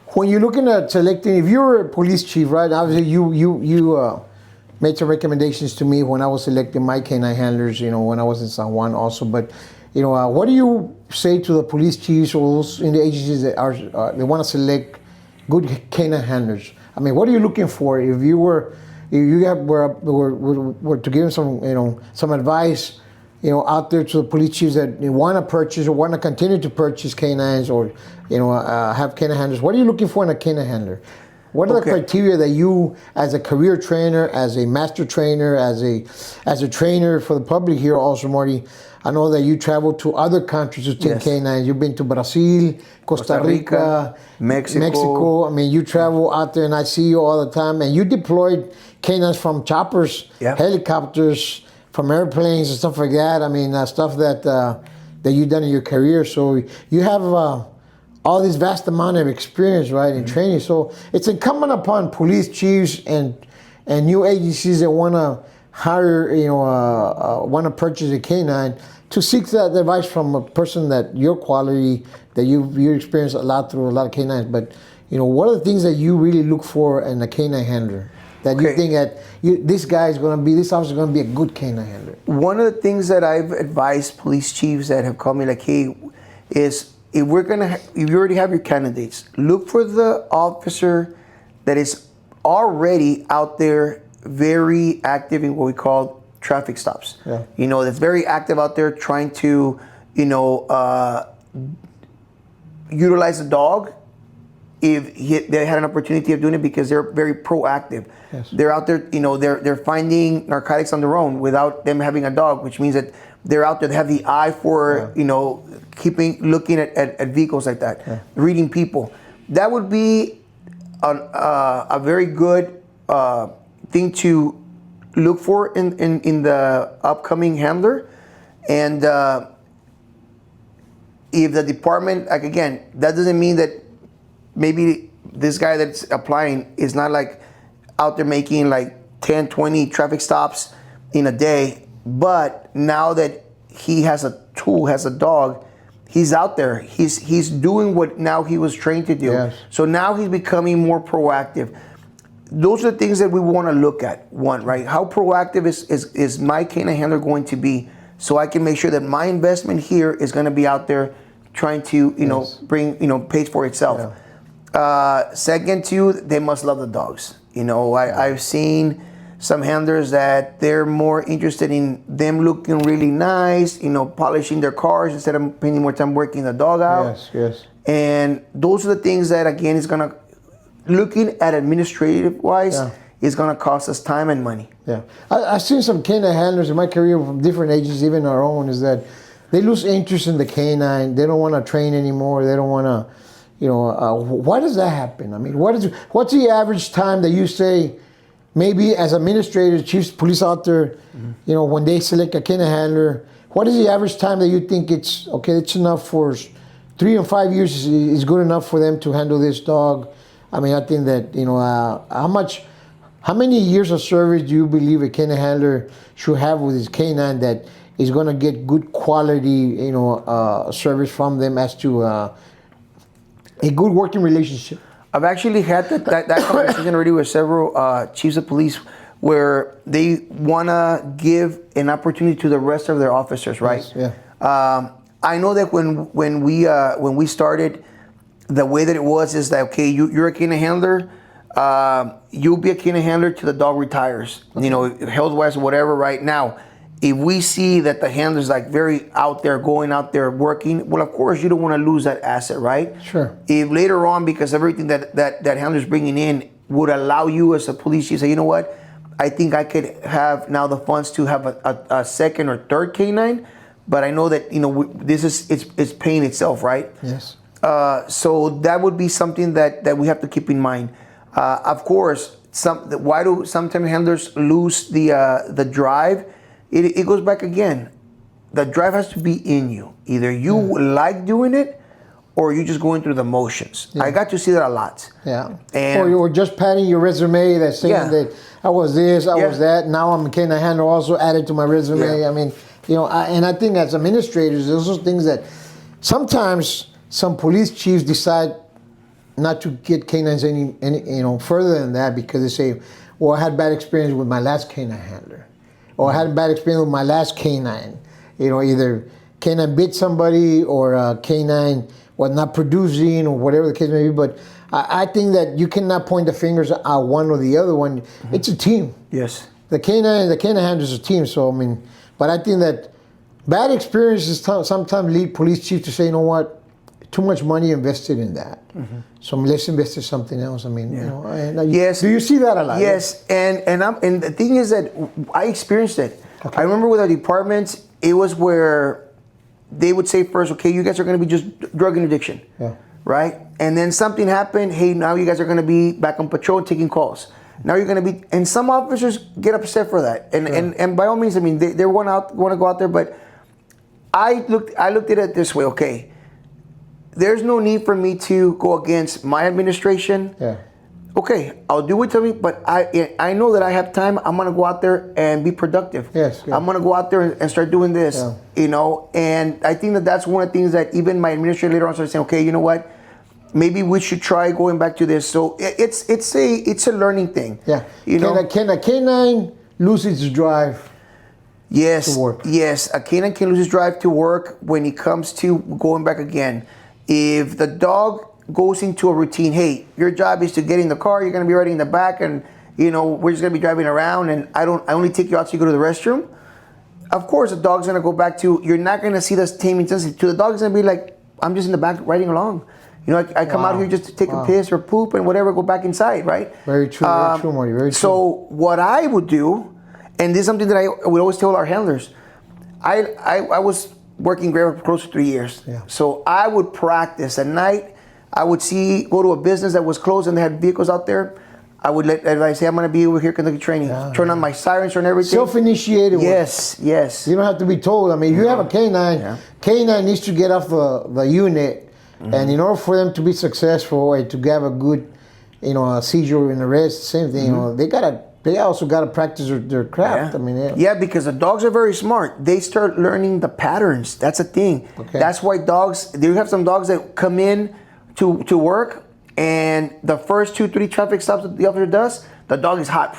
When you're looking at selecting, if you're a police chief, right? Obviously, you made some recommendations to me when I was selecting my canine handlers. When I was in San Juan also, but. What do you say to the police chiefs or those in the agencies that they want to select good canine handlers? I mean, what are you looking for if you were to give them some advice, out there to the police chiefs that want to purchase or want to continue to purchase canines or have canine handlers? What are you looking for in a canine handler? What are the criteria that you, as a career trainer, as a master trainer, as a trainer for the public here also, Marty, I know that you travel to other countries to take canines. You've been to Brazil, Costa Rica, Mexico. I mean, you travel out there and I see you all the time. And you deployed canines from choppers, helicopters, from airplanes and stuff like that. I mean, stuff that you've done in your career. So you have all this vast amount of experience, right, in training. So it's incumbent upon police chiefs and new agencies that want to hire, want to purchase a canine to seek that advice from a person that your quality, that you experienced a lot through a lot of canines. But, what are the things that you really look for in a canine handler? That you think that this officer is going to be a good canine handler? One of the things that I've advised police chiefs that have called me like, hey, is if you already have your candidates, look for the officer that is already out there very active in what we call traffic stops. Yeah. That's very active out there trying to, utilize a dog if they had an opportunity of doing it, because they're very proactive. Yes. They're out there, they're finding narcotics on their own without them having a dog, which means that they're out there. They have the eye for, looking at vehicles like that, reading people. That would be a very good thing to look for in the upcoming handler. And if the department, like, again, that doesn't mean that maybe this guy that's applying is not like out there making like 10, 20 traffic stops in a day. But now that he has a tool, has a dog, he's out there. He's doing what now he was trained to do. Yes. So now he's becoming more proactive. Those are the things that we want to look at. One, right? How proactive is my canine handler going to be, so I can make sure that my investment here is going to be out there trying to, bring, pays for itself. Yeah. Second, too, they must love the dogs. I've seen some handlers that they're more interested in them looking really nice, polishing their cars instead of spending more time working the dog out. Yes. And those are the things that, again, is going to, looking at administrative-wise, is going to cost us time and money. Yeah. I've seen some canine handlers in my career from different ages, even our own, is that they lose interest in the canine. They don't want to train anymore. They don't want to, why does that happen? I mean, what's the average time that you say, maybe as administrators, chiefs, police out there, when they select a canine handler, what is the average time that you think it's enough for 3 and 5 years is good enough for them to handle this dog? I mean, I think that, how many years of service do you believe a canine handler should have with his canine that is going to get good quality, service from them as to a good working relationship? I've actually had that conversation already with several chiefs of police, where they want to give an opportunity to the rest of their officers, right? Yes, yeah. I know that when we started, the way that it was is that, okay, you're a canine handler, you'll be a canine handler till the dog retires, health-wise or whatever. Right now, if we see that the handler's like very out there, going out there working, well, of course, you don't want to lose that asset, right? Sure. If later on, because everything that handler's bringing in would allow you as a police chief, say, you know what, I think I could have now the funds to have a second or third canine, but I know that, it's paying itself, right? Yes. So that would be something that we have to keep in mind. Of course, why do sometimes handlers lose the drive? It goes back again. The drive has to be in you. Either you like doing it, or you're just going through the motions. Yeah. I got to see that a lot. Yeah. Or you were just padding your resume that's saying that I was this, I was that. Now I'm a canine handler, also added to my resume. Yeah. I mean, and I think as administrators, those are things that sometimes some police chiefs decide not to get canines any further than that, because they say, well, I had bad experience with my last canine handler, or I had a bad experience with my last canine. Either canine bit somebody, or canine was not producing, or whatever the case may be. But I think that you cannot point the fingers at one or the other one. Mm-hmm. It's a team. Yes. The canine handler is a team. So I mean, but I think that bad experiences sometimes lead police chiefs to say, you know what, too much money invested in that. Mm-hmm. So let's invest in something else. I mean, yes. Do you see that a lot? Yes, and the thing is that I experienced it. Okay. I remember with our departments, it was where they would say first, okay, you guys are going to be just drug addiction, right? And then something happened. Hey, now you guys are going to be back on patrol taking calls. Now you're going to be, and some officers get upset for that. And by all means, I mean, they want to go out there, but I looked at it this way. Okay, there's no need for me to go against my administration. Yeah. Okay, I'll do what you tell me, but I know that I have time. I'm gonna go out there and be productive. Yes. Yeah. I'm gonna go out there and start doing this. Yeah. And I think that's one of the things that even my administrator later on started saying, okay, you know what? maybe we should try going back to this. So it's a learning thing. Yeah. You know, Can a canine lose its drive? yes, to work? yes, a canine can lose his drive to work when it comes to going back again. If the dog goes into a routine, hey, your job is to get in the car, you're gonna be riding in the back, and we're just gonna be driving around, and I only take you out so you go to the restroom. Of course, the dog's gonna go back to. You're not gonna see the same intensity. To the dog's gonna be like, I'm just in the back riding along. I come out here just to take a piss or poop and whatever, go back inside, right? Very true, very true, Marty. Very true. So what I would do, and this is something that I would always tell our handlers, I was working Greyhound for close to 3 years. Yeah. So I would practice at night. I would go to a business that was closed and they had vehicles out there. I would let everybody say, I'm going to be over here conducting training. Yeah. Turn on my sirens, turn everything. Self-initiated work. Yes. You don't have to be told. I mean, if you have a canine, canine needs to get off the unit. Mm-hmm. And in order for them to be successful and to have a good, seizure and arrest, same thing, mm-hmm. They also got to practice their craft. Yeah. I mean, yeah, because the dogs are very smart. They start learning the patterns. That's a thing. Okay. That's why you have some dogs that come in to work, and the first 2-3 traffic stops that the officer does, the dog is hot.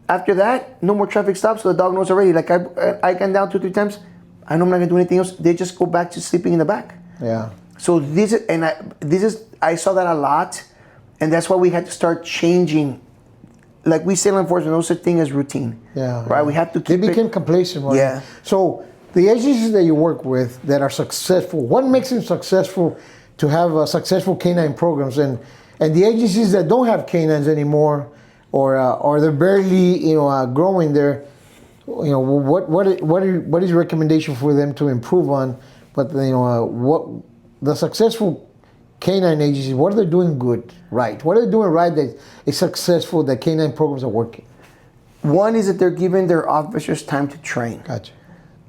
After that, no more traffic stops, so the dog knows already. Like I can down 2-3 times, I know I'm not gonna do anything else. They just go back to sleeping in the back. Yeah. So I saw that a lot, and that's why we had to start changing. Like we say in law enforcement, no such thing as routine. Yeah. Right. We have to keep. They became complacent. Right? Yeah. So the agencies that you work with that are successful, what makes them successful to have successful canine programs, and the agencies that don't have canines anymore, or they're barely growing there, what is your recommendation for them to improve on? But what the successful canine agencies, what are they doing good, right? What are they doing right that is successful, that canine programs are working? One is that they're giving their officers time to train. Gotcha.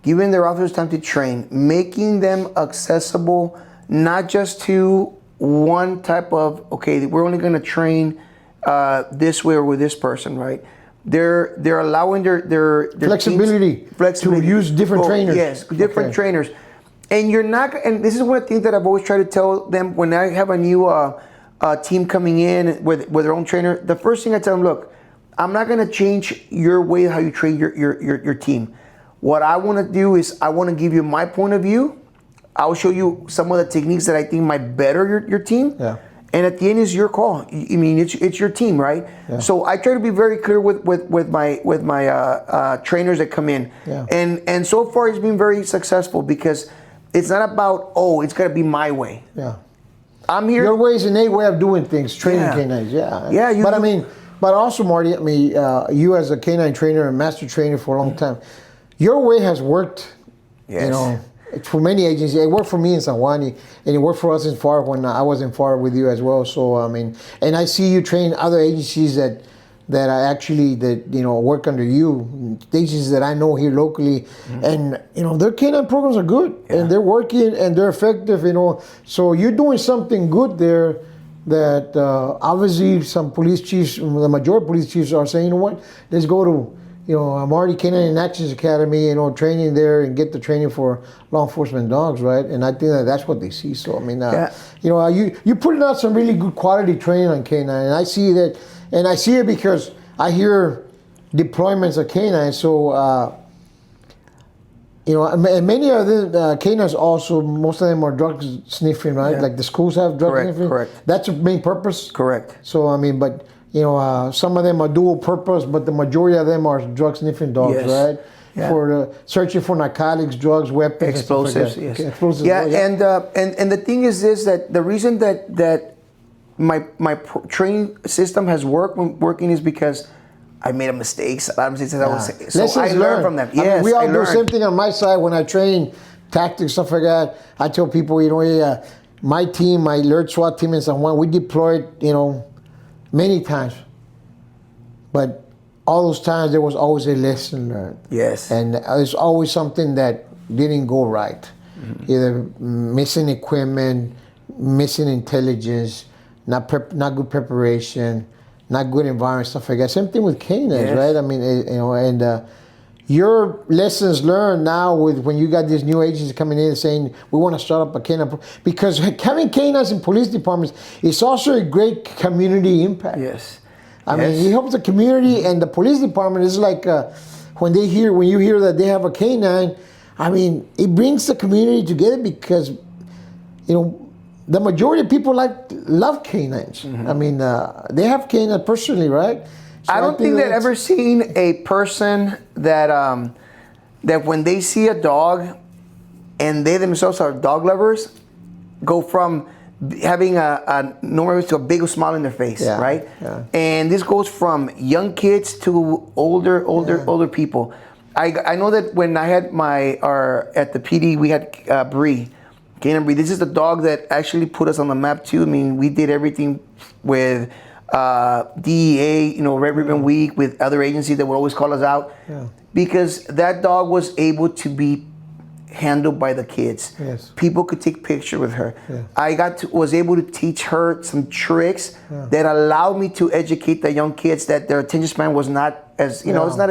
Giving their officers time to train, making them accessible, not just to one type of, okay, we're only going to train this way or with this person, right? They're allowing their flexibility to use different trainers. Yes, different trainers. And you're not, and this is one of the things that I've always tried to tell them when I have a new team coming in with their own trainer. The first thing I tell them, look, I'm not going to change your way how you train your team. What I want to do is I want to give you my point of view. I'll show you some of the techniques that I think might better your team. Yeah. And at the end is your call. I mean, it's your team, right? Yeah. So I try to be very clear with my trainers that come in. Yeah. And so far it's been very successful because it's not about, it's got to be my way. Yeah. I'm here. Your way is an innate way of doing things, training canines. Yeah. Yeah. But also, Marty, you as a canine trainer and master trainer for a long time, your way has worked. Yes. For many agencies. It worked for me in San Juan, and it worked for us in FAR when I was in FAR with you as well. So, and I see you train other agencies that work under you, agencies that I know here locally, mm-hmm. and their canine programs are good, and they're working, and they're effective, So you're doing something good there that obviously some police chiefs, the majority of police chiefs are saying, you know what, let's go to Marty Canine in Actions Academy, training there and get the training for law enforcement dogs, right? And I think that's what they see. So, you're putting out some really good quality training on canine, and I see that, and I see it because I hear deployments of canines. So, and many of the canines also, most of them are drug sniffing, right? Yeah. Like the schools have drug sniffing. Correct. That's the main purpose. Correct. So, but some of them are dual purpose, but the majority of them are drug sniffing dogs, right? Yeah. For searching for narcotics, drugs, weapons, explosives. Yes. Explosives. Yeah, and the thing is this, that the reason that my training system has working is because I made mistakes. A lot of mistakes. So I learned from them. Yes, we all do the same thing on my side when I train tactics, stuff like that. I tell people, my team, my alert SWAT team in San Juan, we deployed, many times, but all those times there was always a lesson learned. Yes. And there's always something that didn't go right. Mm-hmm. Either missing equipment, missing intelligence, not good preparation, not good environment, stuff like that. Same thing with canines, right? your lessons learned now with when you got these new agents coming in and saying we want to start up a canine, because having canines in police departments is also a great community impact. Yes. I mean, it helps the community, and the police department is like when you hear that they have a canine, I mean, it brings the community together because, the majority of people love canines. I mean, they have canines personally, right? So I don't think they've ever seen a person that that when they see a dog and they themselves are dog lovers, go from having a normal to a big smile in their face, right? Yeah. And this goes from young kids to older people. I know that when I had at the PD, we had Bree. Canine Bree. This is the dog that actually put us on the map too. I mean, we did everything with DEA, Red Ribbon Week, with other agencies that would always call us out, because that dog was able to be handled by the kids. Yes. People could take pictures with her. Yeah. I was able to teach her some tricks that allowed me to educate the young kids that their attention span was not as it's not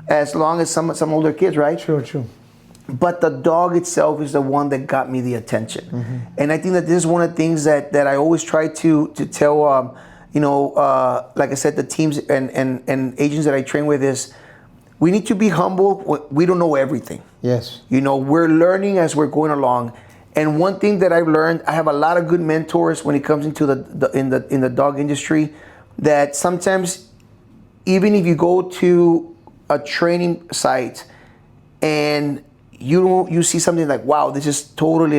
as long as some older kids, right? True. But the dog itself is the one that got me the attention. And I think that this is one of the things that I always try to tell, like I said, the teams and agents that I train with is, we need to be humble. We don't know everything. Yes. We're learning as we're going along. And one thing that I've learned, I have a lot of good mentors when it comes into in the dog industry, that sometimes even if you go to a training site and you see something like, wow, this is totally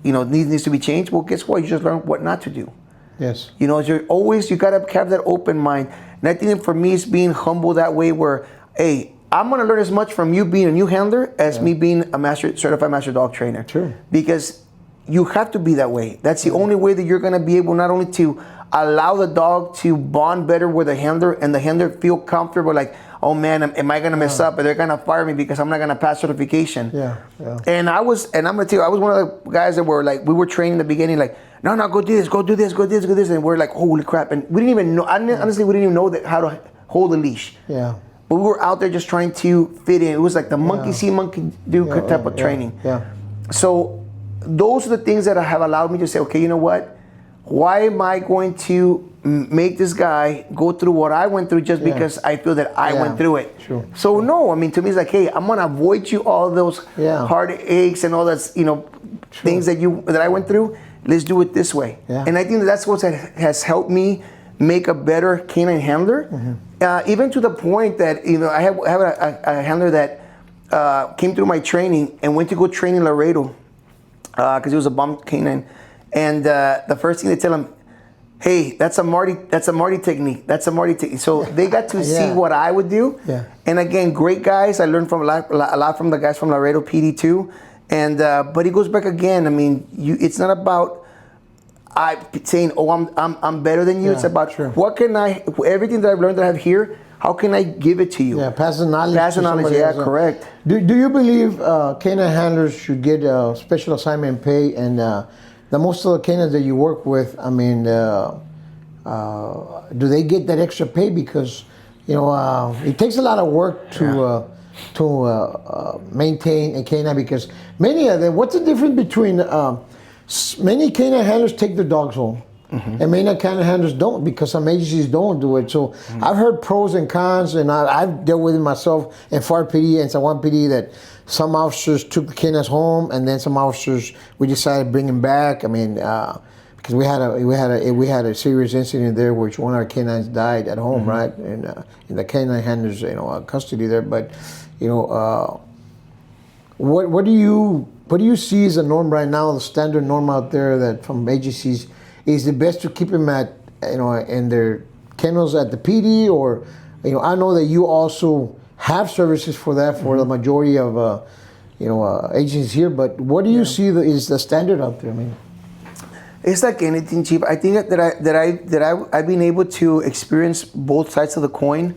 needs to be changed. Well, guess what? You just learn what not to do. Yes. You gotta have that open mind. And I think for me, it's being humble that way, where, hey, I'm gonna learn as much from you being a new handler as me being a certified master dog trainer. True. Because you have to be that way. That's the only way that you're gonna be able not only to allow the dog to bond better with the handler, and the handler feel comfortable, like, oh man, am I gonna mess up? Or they're gonna fire me because I'm not gonna pass certification. Yeah. And I'm gonna tell you, I was one of the guys that were like, we were training in the beginning, like, no, go do this. And we're like, holy crap. And we didn't even know, honestly, we didn't even know how to hold a leash. Yeah. But we were out there just trying to fit in. It was like the monkey see, monkey do type of training. Yeah. So those are the things that have allowed me to say, okay, you know what? Why am I going to make this guy go through what I went through just because I feel that I went through it? True. So no, I mean, to me, it's like, hey, I'm gonna avoid you all those heartaches and all that, things that I went through. Let's do it this way. Yeah. And I think that's what has helped me make a better canine handler. Even to the point that, I have a handler that came through my training and went to go train in Laredo because he was a bomb canine. And the first thing they tell him, hey, that's a Marty technique. So they got to see what I would do. Yeah. And again, great guys. I learned from a lot from the guys from Laredo PD too. And but it goes back again. I mean, it's not about saying, oh, I'm better than you. It's about what can everything that I've learned that I have here, how can I give it to you? Yeah, pass the knowledge. Correct. Do you believe canine handlers should get special assignment pay? And the most of the canines that you work with, I mean, do they get that extra pay? Because it takes a lot of work to maintain a canine, because many of them, what's the difference between many canine handlers take their dogs home and many canine handlers don't, because some agencies don't do it. So I've heard pros and cons, and I've dealt with it myself in FAR PD and San Juan PD, that some officers took the canines home, and then some officers, we decided to bring them back. I mean, because we had a serious incident there, which one of our canines died at home, right? And in the canine handlers, custody there. But what do you see as a norm right now? The standard norm out there that from agencies is the best to keep them at in their kennels at the PD, or I know that you also have services for that for the majority of agencies here. But what do you see is the standard out there? I mean, it's like anything, Chief. I think that I've been able to experience both sides of the coin.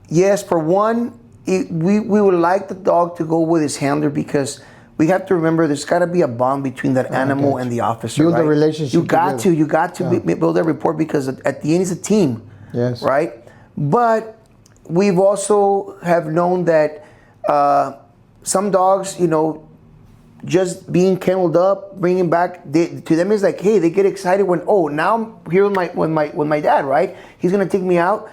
Yes, for one, we would like the dog to go with his handler, because we have to remember there's got to be a bond between that animal and the officer. Build a relationship. You got to build that rapport, because at the end it's a team. Yes. Right. But we've also have known that some dogs, just being kenneled up, bringing back, to them is like, hey, they get excited when, now I'm here with my dad, right? He's gonna take me out.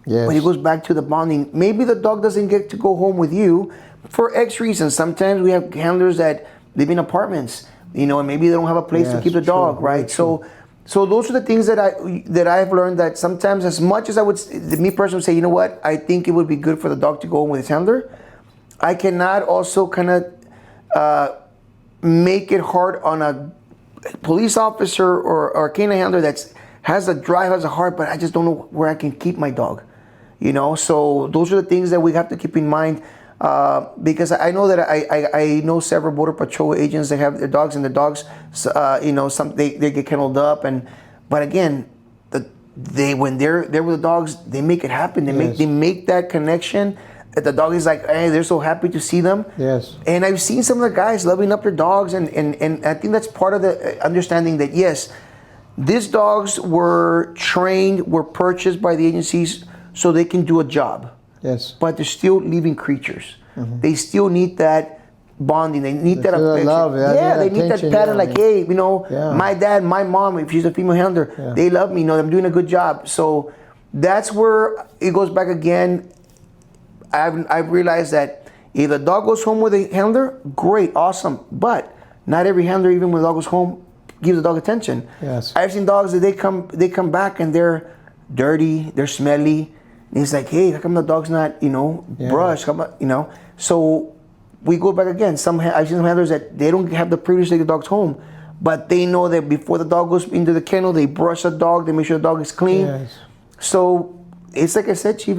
Yes. But it goes back to the bonding. Maybe the dog doesn't get to go home with you for X reasons. Sometimes we have handlers that live in apartments, and maybe they don't have a place to keep the dog, right? So those are the things that I've learned, that sometimes, as much as I would, me personally say, you know what, I think it would be good for the dog to go home with his handler, I cannot also kind of make it hard on a police officer or a canine handler that has a drive, has a heart, but I just don't know where I can keep my dog. So those are the things that we have to keep in mind, because I know that I know several border patrol agents that have their dogs, and the dogs, some they get kenneled up, but again, when they're there with the dogs, they make it happen. They make that connection. That the dog is like, hey, they're so happy to see them. Yes. And I've seen some of the guys loving up their dogs, and I think that's part of the understanding that yes, these dogs were trained, were purchased by the agencies so they can do a job. Yes. But they're still living creatures. Mm-hmm. They still need that bonding. They need that affection. Love, they need that pattern. Like, hey, my dad, my mom, if she's a female handler, they love me. I'm doing a good job. So that's where it goes back again. I've realized that if the dog goes home with a handler, great, awesome. But not every handler, even when the dog goes home, gives the dog attention. Yes. I've seen dogs that they come back and they're dirty, they're smelly. And it's like, hey, how come the dog's not, brushed? So we go back again. I've seen some handlers that they don't have the privilege to take the dogs home, but they know that before the dog goes into the kennel, they brush the dog, they make sure the dog is clean. Yes. So it's like I said, Chief,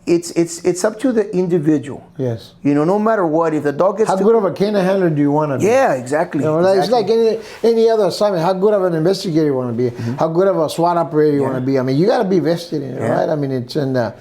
it's up to the individual. Yes. No matter what, if the dog gets how good of a canine handler do you want to be? Yeah, exactly. It's like any other assignment. How good of an investigator you want to be? Mm-hmm. How good of a SWAT operator you want to be? I mean, you got to be vested in it, right? I mean, it's in the...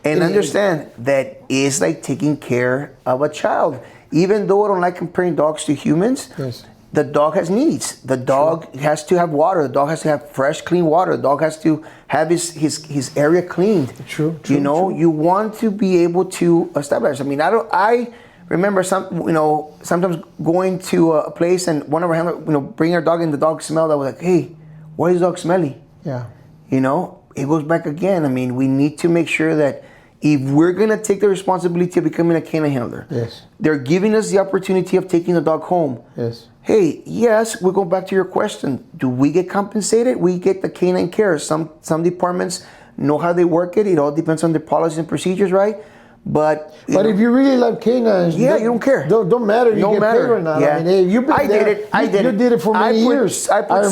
And understand that it's like taking care of a child. Even though I don't like comparing dogs to humans, yes, the dog has needs. The dog has to have water. The dog has to have fresh, clean water. The dog has to have his area cleaned. True. You want to be able to establish. I mean, I remember sometimes going to a place and one of our handlers, bring our dog in, the dog smelled. I was like, hey, why is the dog smelly? Yeah. It goes back again. I mean, we need to make sure that if we're going to take the responsibility of becoming a canine handler, yes, they're giving us the opportunity of taking the dog home. Yes. Hey, yes, we'll go back to your question. Do we get compensated? We get the canine care. Some departments know how they work it. It all depends on the policies and procedures, right? But if you really love canines, you don't care. Don't matter if you get paid or not. Yeah. I mean, you've been I did it. You did it for many years. I put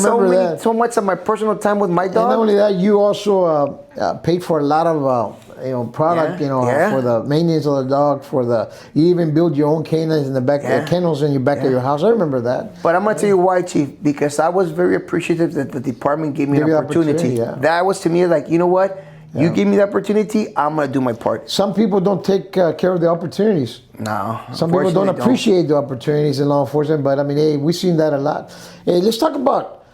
so much of my personal time with my dog. And not only that, you also paid for a lot of product, for the maintenance of the dog. You even build your own canines in the back, kennels in your back of your house. I remember that. But I'm gonna tell you why, Chief. Because I was very appreciative that the department gave me an opportunity. That was to me like, you know what? You give me the opportunity, I'm going to do my part. Some people don't take care of the opportunities. No. Some people don't appreciate the opportunities in law enforcement, but I mean, hey, we've seen that a lot. Hey, let's talk about,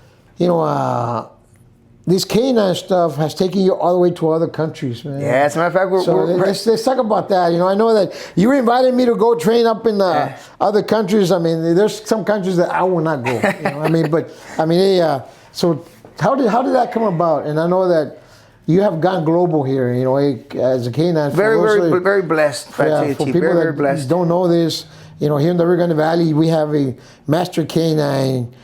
this canine stuff has taken you all the way to other countries, man. Yeah, as a matter of fact, let's talk about that. I know that you invited me to go train up in other countries. I mean, there's some countries that I will not go. So how did that come about? And I know that you have gone global here, as a canine. Very blessed. For people very blessed. Don't know this, here in the Rio Grande Valley, we have a master canine,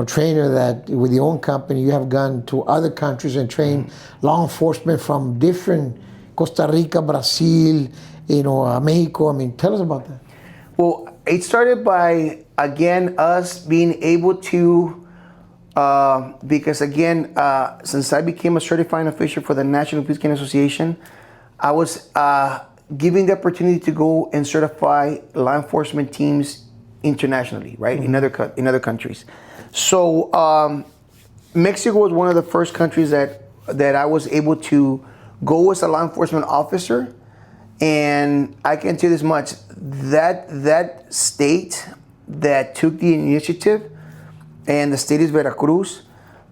trainer that with your own company, you have gone to other countries and trained law enforcement from different Costa Rica, Brazil, Mexico. I mean, tell us about that. Well, it started by, again, us being able to, because again, since I became a certifying official for the National Police Canine Association, I was given the opportunity to go and certify law enforcement teams internationally, right, in other countries. So Mexico was one of the first countries that I was able to go as a law enforcement officer, and I can tell you this much: that state that took the initiative, and the state is Veracruz.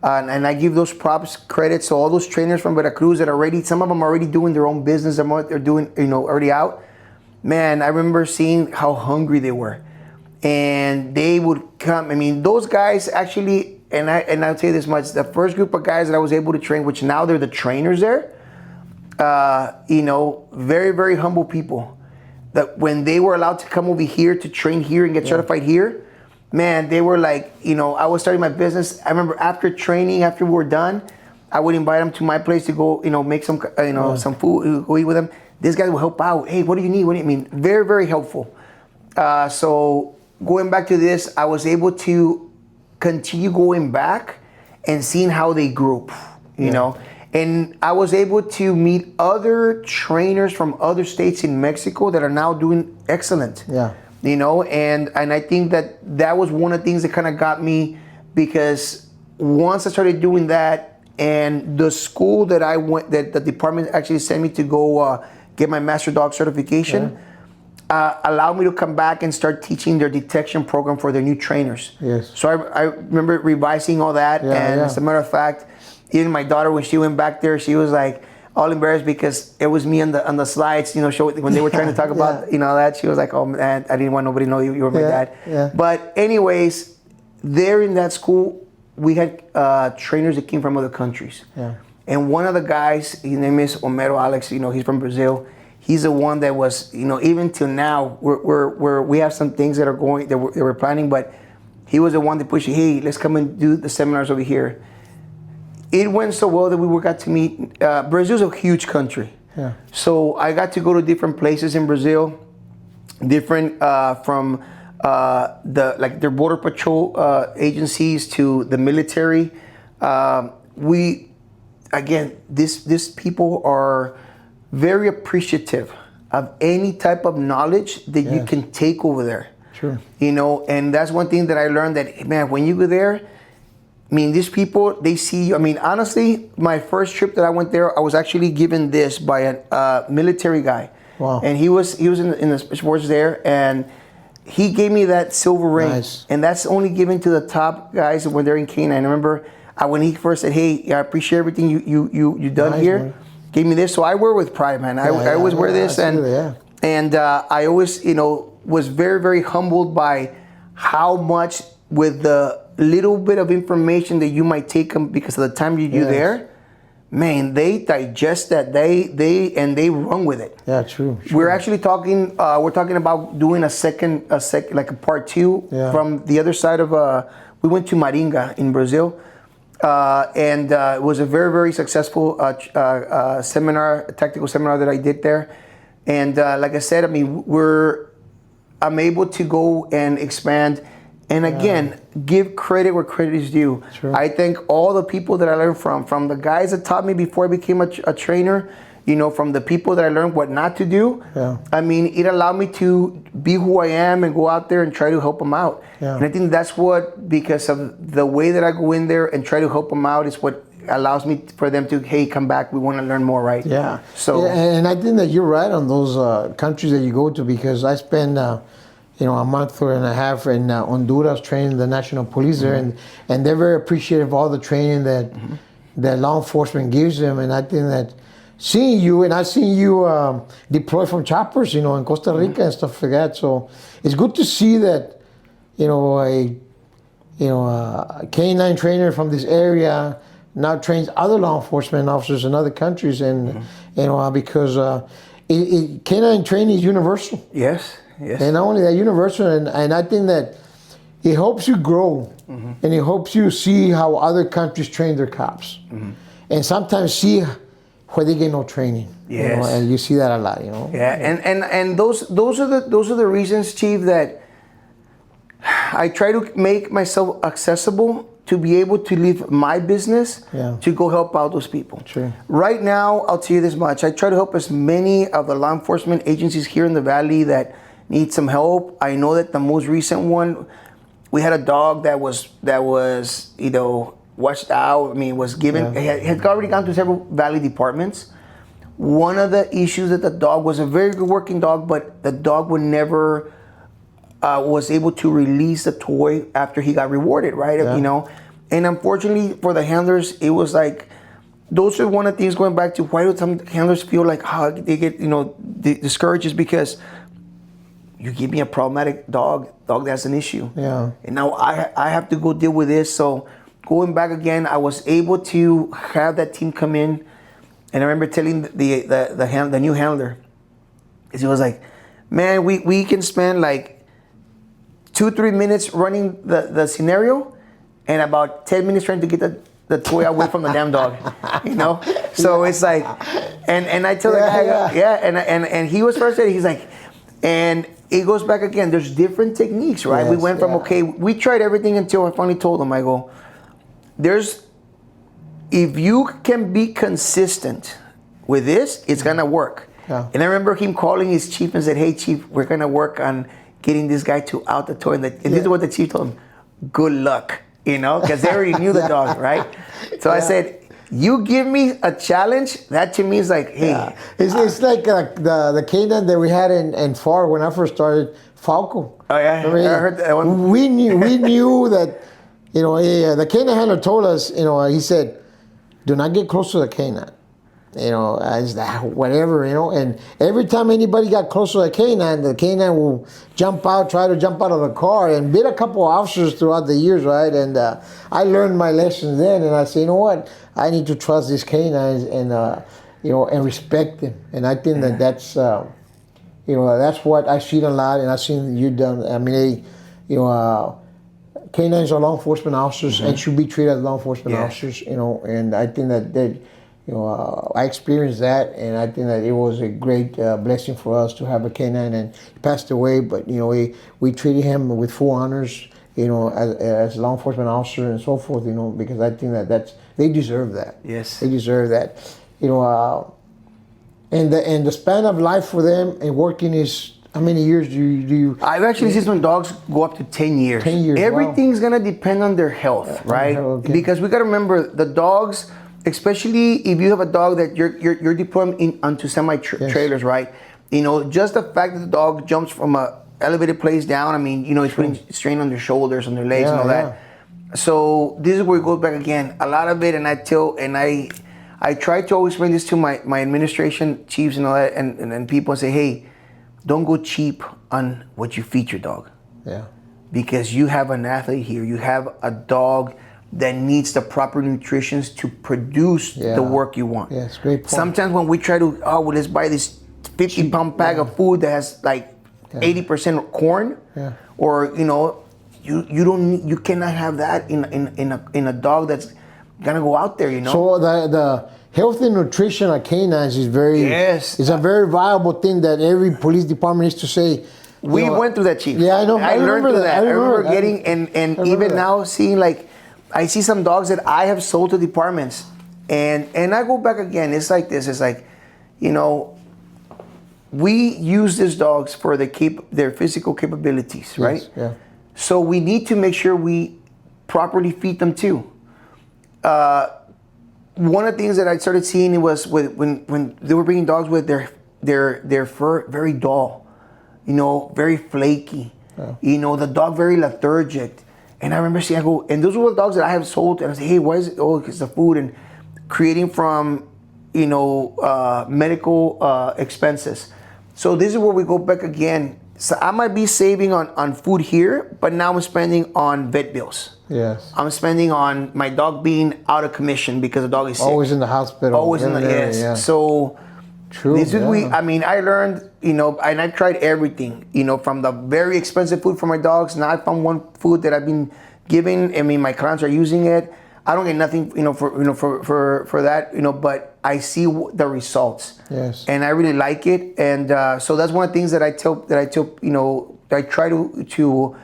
And I give those props credit. So all those trainers from Veracruz that already, some of them are already doing their own business. They're doing, already out. Man, I remember seeing how hungry they were. And they would come. I mean, those guys actually, and I'll tell you this much, the first group of guys that I was able to train, which now they're the trainers there, very, very humble people. That when they were allowed to come over here to train here and get certified here, man, they were like, I was starting my business. I remember after training, after we were done, I would invite them to my place to go, make some, some food, go eat with them. This guy will help out. Hey, what do you need? What do you mean? Very, very helpful. So going back to this, I was able to continue going back and seeing how they grew, you know. And I was able to meet other trainers from other states in Mexico that are now doing excellent. Yeah. And I think that was one of the things that kind of got me, because once I started doing that, and the school that I went, that the department actually sent me to go get my master dog certification, allowed me to come back and start teaching their detection program for their new trainers. Yes. So I remember revising all that, and as a matter of fact, even my daughter, when she went back there, she was like all embarrassed because it was me on the slides, when they were trying to talk about, that. She was like, oh man, I didn't want nobody to know you were my dad. Yeah. But anyways, there in that school, we had trainers that came from other countries. Yeah. And one of the guys, his name is Homero Alex, he's from Brazil. He's the one that was, even till now, we have some things that are going, that we're planning, but he was the one that pushed, hey, let's come and do the seminars over here. It went so well that we got to meet. Brazil's a huge country. Yeah. So I got to go to different places in Brazil, different from their border patrol agencies to the military. These people are very appreciative of any type of knowledge that you can take over there. True. And that's one thing that I learned, that, man, when you go there, these people, they see you. Honestly, my first trip that I went there, I was actually given this by a military guy. Wow. And he was in the sports there, and he gave me that silver ring. Nice. And that's only given to the top guys when they're in Canine. I remember when he first said, hey, I appreciate everything you done here. Man. Gave me this. So I wear with pride, man. I always wear this. And I always, was very, very humbled by how much, with the little bit of information that you might take them, because of the time you're there, man, they digest that. They run with it. Yeah, true. We're actually talking. We're talking about doing a second, like a part 2 from the other side of. We went to Maringa in Brazil, and it was a very, very successful seminar, a tactical seminar that I did there. And like I said, I'm able to go and expand. And again, give credit where credit is due. Sure. I thank all the people that I learned from the guys that taught me before I became a trainer, from the people that I learned what not to do. Yeah. It allowed me to be who I am and go out there and try to help them out. Yeah. And I think that's because of the way that I go in there and try to help them out, is what allows me for them to, hey, come back, we want to learn more, right? Yeah. So, and I think that you're right on those countries that you go to, because I spend a month and a half in Honduras training the national police there, and they're very appreciative of all the training that law enforcement gives them. And I think that seeing you, and I've seen you deploy from choppers, in Costa Rica and stuff like that. So it's good to see that, a canine trainer from this area now trains other law enforcement officers in other countries, and because canine training is universal. Yes. Yes. And not only that, universal, and I think that it helps you grow, and it helps you see how other countries train their cops, and sometimes see where they get no training. Yes. And you see that a lot. Yeah, and those are the reasons, Chief, that I try to make myself accessible to be able to leave my business to go help out those people. True. Right now, I'll tell you this much: I try to help as many of the law enforcement agencies here in the Valley that need some help. I know that the most recent one, we had a dog that was washed out. Was given, had already gone to several Valley departments. One of the issues that the dog was a very good working dog, but the dog would never was able to release the toy after he got rewarded, right? And unfortunately for the handlers, it was like, those are one of the things going back to why do some handlers feel like they get, discouraged, is because you give me a problematic dog that's an issue. Yeah. And now I have to go deal with this. So going back again, I was able to have that team come in. And I remember telling the new handler, he was like, man, we can spend like 2-3 minutes running the scenario and about 10 minutes trying to get the toy away from the damn dog, So it's like, and I tell the guy, and he was frustrated. He's like, and it goes back again. There's different techniques, right? Yes, we went from, we tried everything until I finally told him, I go, if you can be consistent with this, it's gonna work. Yeah. And I remember him calling his chief and said, hey chief, we're gonna work on getting this guy to out the toy. And this is what the chief told him, good luck, because they already knew the dog, right? So I said, you give me a challenge, that to me is like, hey. Yeah. It's like the canine that we had in FAR when I first started, Falco. Oh yeah, I heard that one. We knew that, the canine handler told us, he said, do not get close to the canine. As that, whatever, and every time anybody got close to the canine will try to jump out of the car, and bit a couple of officers throughout the years, right? And I learned my lessons then, and I said, you know what? I need to trust these canines and, and respect them. And I think that's what I've seen a lot, and I've seen you done. I mean, canines are law enforcement officers and should be treated as law enforcement officers, and I think that I experienced that, and I think that it was a great blessing for us to have a canine. And he passed away, but we treated him with full honors, as a law enforcement officer and so forth, because I think that they deserve that. Yes, they deserve that. And the span of life for them and working is, how many years do you? I've actually seen some dogs go up to 10 years. 10 years. Everything's gonna depend on their health, right? Okay. Because we gotta remember the dogs, especially if you have a dog that you're deploying onto semi-trailers, right? Just the fact that the dog jumps from a elevated place down, I mean, it's putting strain on their shoulders, on their legs, and all that. So this is where it goes back again. A lot of it, and I try to always bring this to my administration chiefs and all that, and people, and say, hey, don't go cheap on what you feed your dog. Yeah. Because you have an athlete here. You have a dog that needs the proper nutrition to produce the work you want. Yes, great point. Sometimes when we try to, let's buy this 50-pound bag of food that has like 80% corn, or you cannot have that in a dog that's gonna go out there. So the health and nutrition of canines is it's a very viable thing that every police department needs to say. We went through that, Chief. Yeah, I know. I learned through that. I remember getting and even now seeing, like, I see some dogs that I have sold to departments, and I go back again. It's like this. It's like, we use these dogs for their physical capabilities, right? Yeah. So we need to make sure we properly feed them too. One of the things that I started seeing was when they were bringing dogs with their fur very dull, very flaky, the dog very lethargic. And I remember seeing, and those were the dogs that I have sold, and I say, hey, why is it? Oh, it's the food, and creating from, medical expenses. So this is where we go back again. So I might be saving on food here, but now I'm spending on vet bills. Yes. I'm spending on my dog being out of commission because the dog is sick. Always in the hospital. Always in the, yes. Yeah. So true. This is I learned, and I've tried everything, from the very expensive food for my dogs. Now I found one food that I've been giving. I mean, my clients are using it. I don't get nothing, for that, but I see the results. Yes. And I really like it. And so that's one of the things that I try to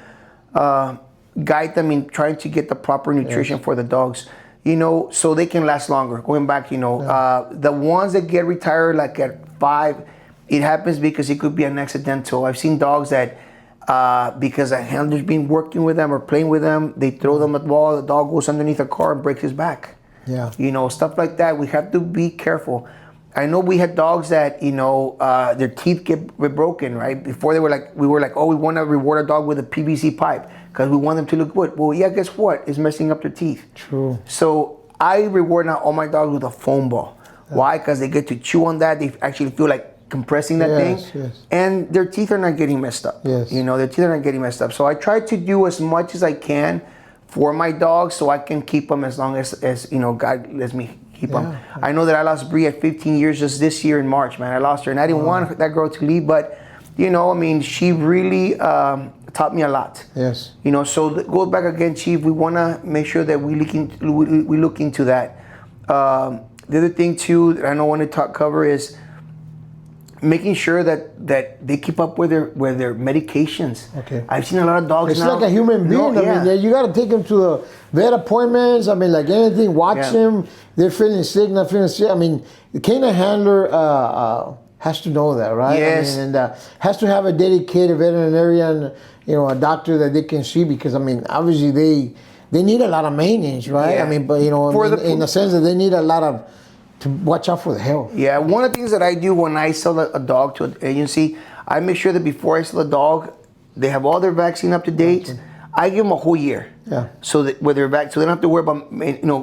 guide them in trying to get the proper nutrition for the dogs, so they can last longer. Going back, the ones that get retired like at 5, it happens because it could be an accidental. I've seen dogs that because a handler's been working with them or playing with them, they throw them at the wall, the dog goes underneath a car and breaks his back. Yeah. Stuff like that. We have to be careful. I know we had dogs that, their teeth get broken, right? Before we were like, oh, we want to reward a dog with a PVC pipe because we want them to look good. Well, yeah, guess what? It's messing up their teeth. True. So I reward now all my dogs with a foam ball. Yeah. Why? Because they get to chew on that. They actually feel like compressing that thing. Yes. And their teeth are not getting messed up. Yes. Their teeth are not getting messed up. So I try to do as much as I can for my dogs so I can keep them as long as God lets me keep them. I know that I lost Bree at 15 years just this year in March, man. I lost her, and I didn't want that girl to leave, but she really taught me a lot. Yes. So go back again, Chief. We want to make sure that we look into that. The other thing too that I know I want to cover is making sure that they keep up with their medications. Okay. I've seen a lot of dogs it's now. It's like a human being. I mean, you got to take them to the vet appointments. I mean, like anything, watch them. They're feeling sick, not feeling sick. I mean, the canine handler has to know that, right? Yes. I mean, and has to have a dedicated veterinarian, a doctor that they can see because, I mean, obviously they need a lot of maintenance, right? Yeah. I mean, but, in the sense that they need a lot of to watch out for the health. Yeah, one of the things that I do when I sell a dog to an agency, I make sure that before I sell a dog, they have all their vaccine up to date. Right. I give them a whole year. Yeah. So that so they don't have to worry about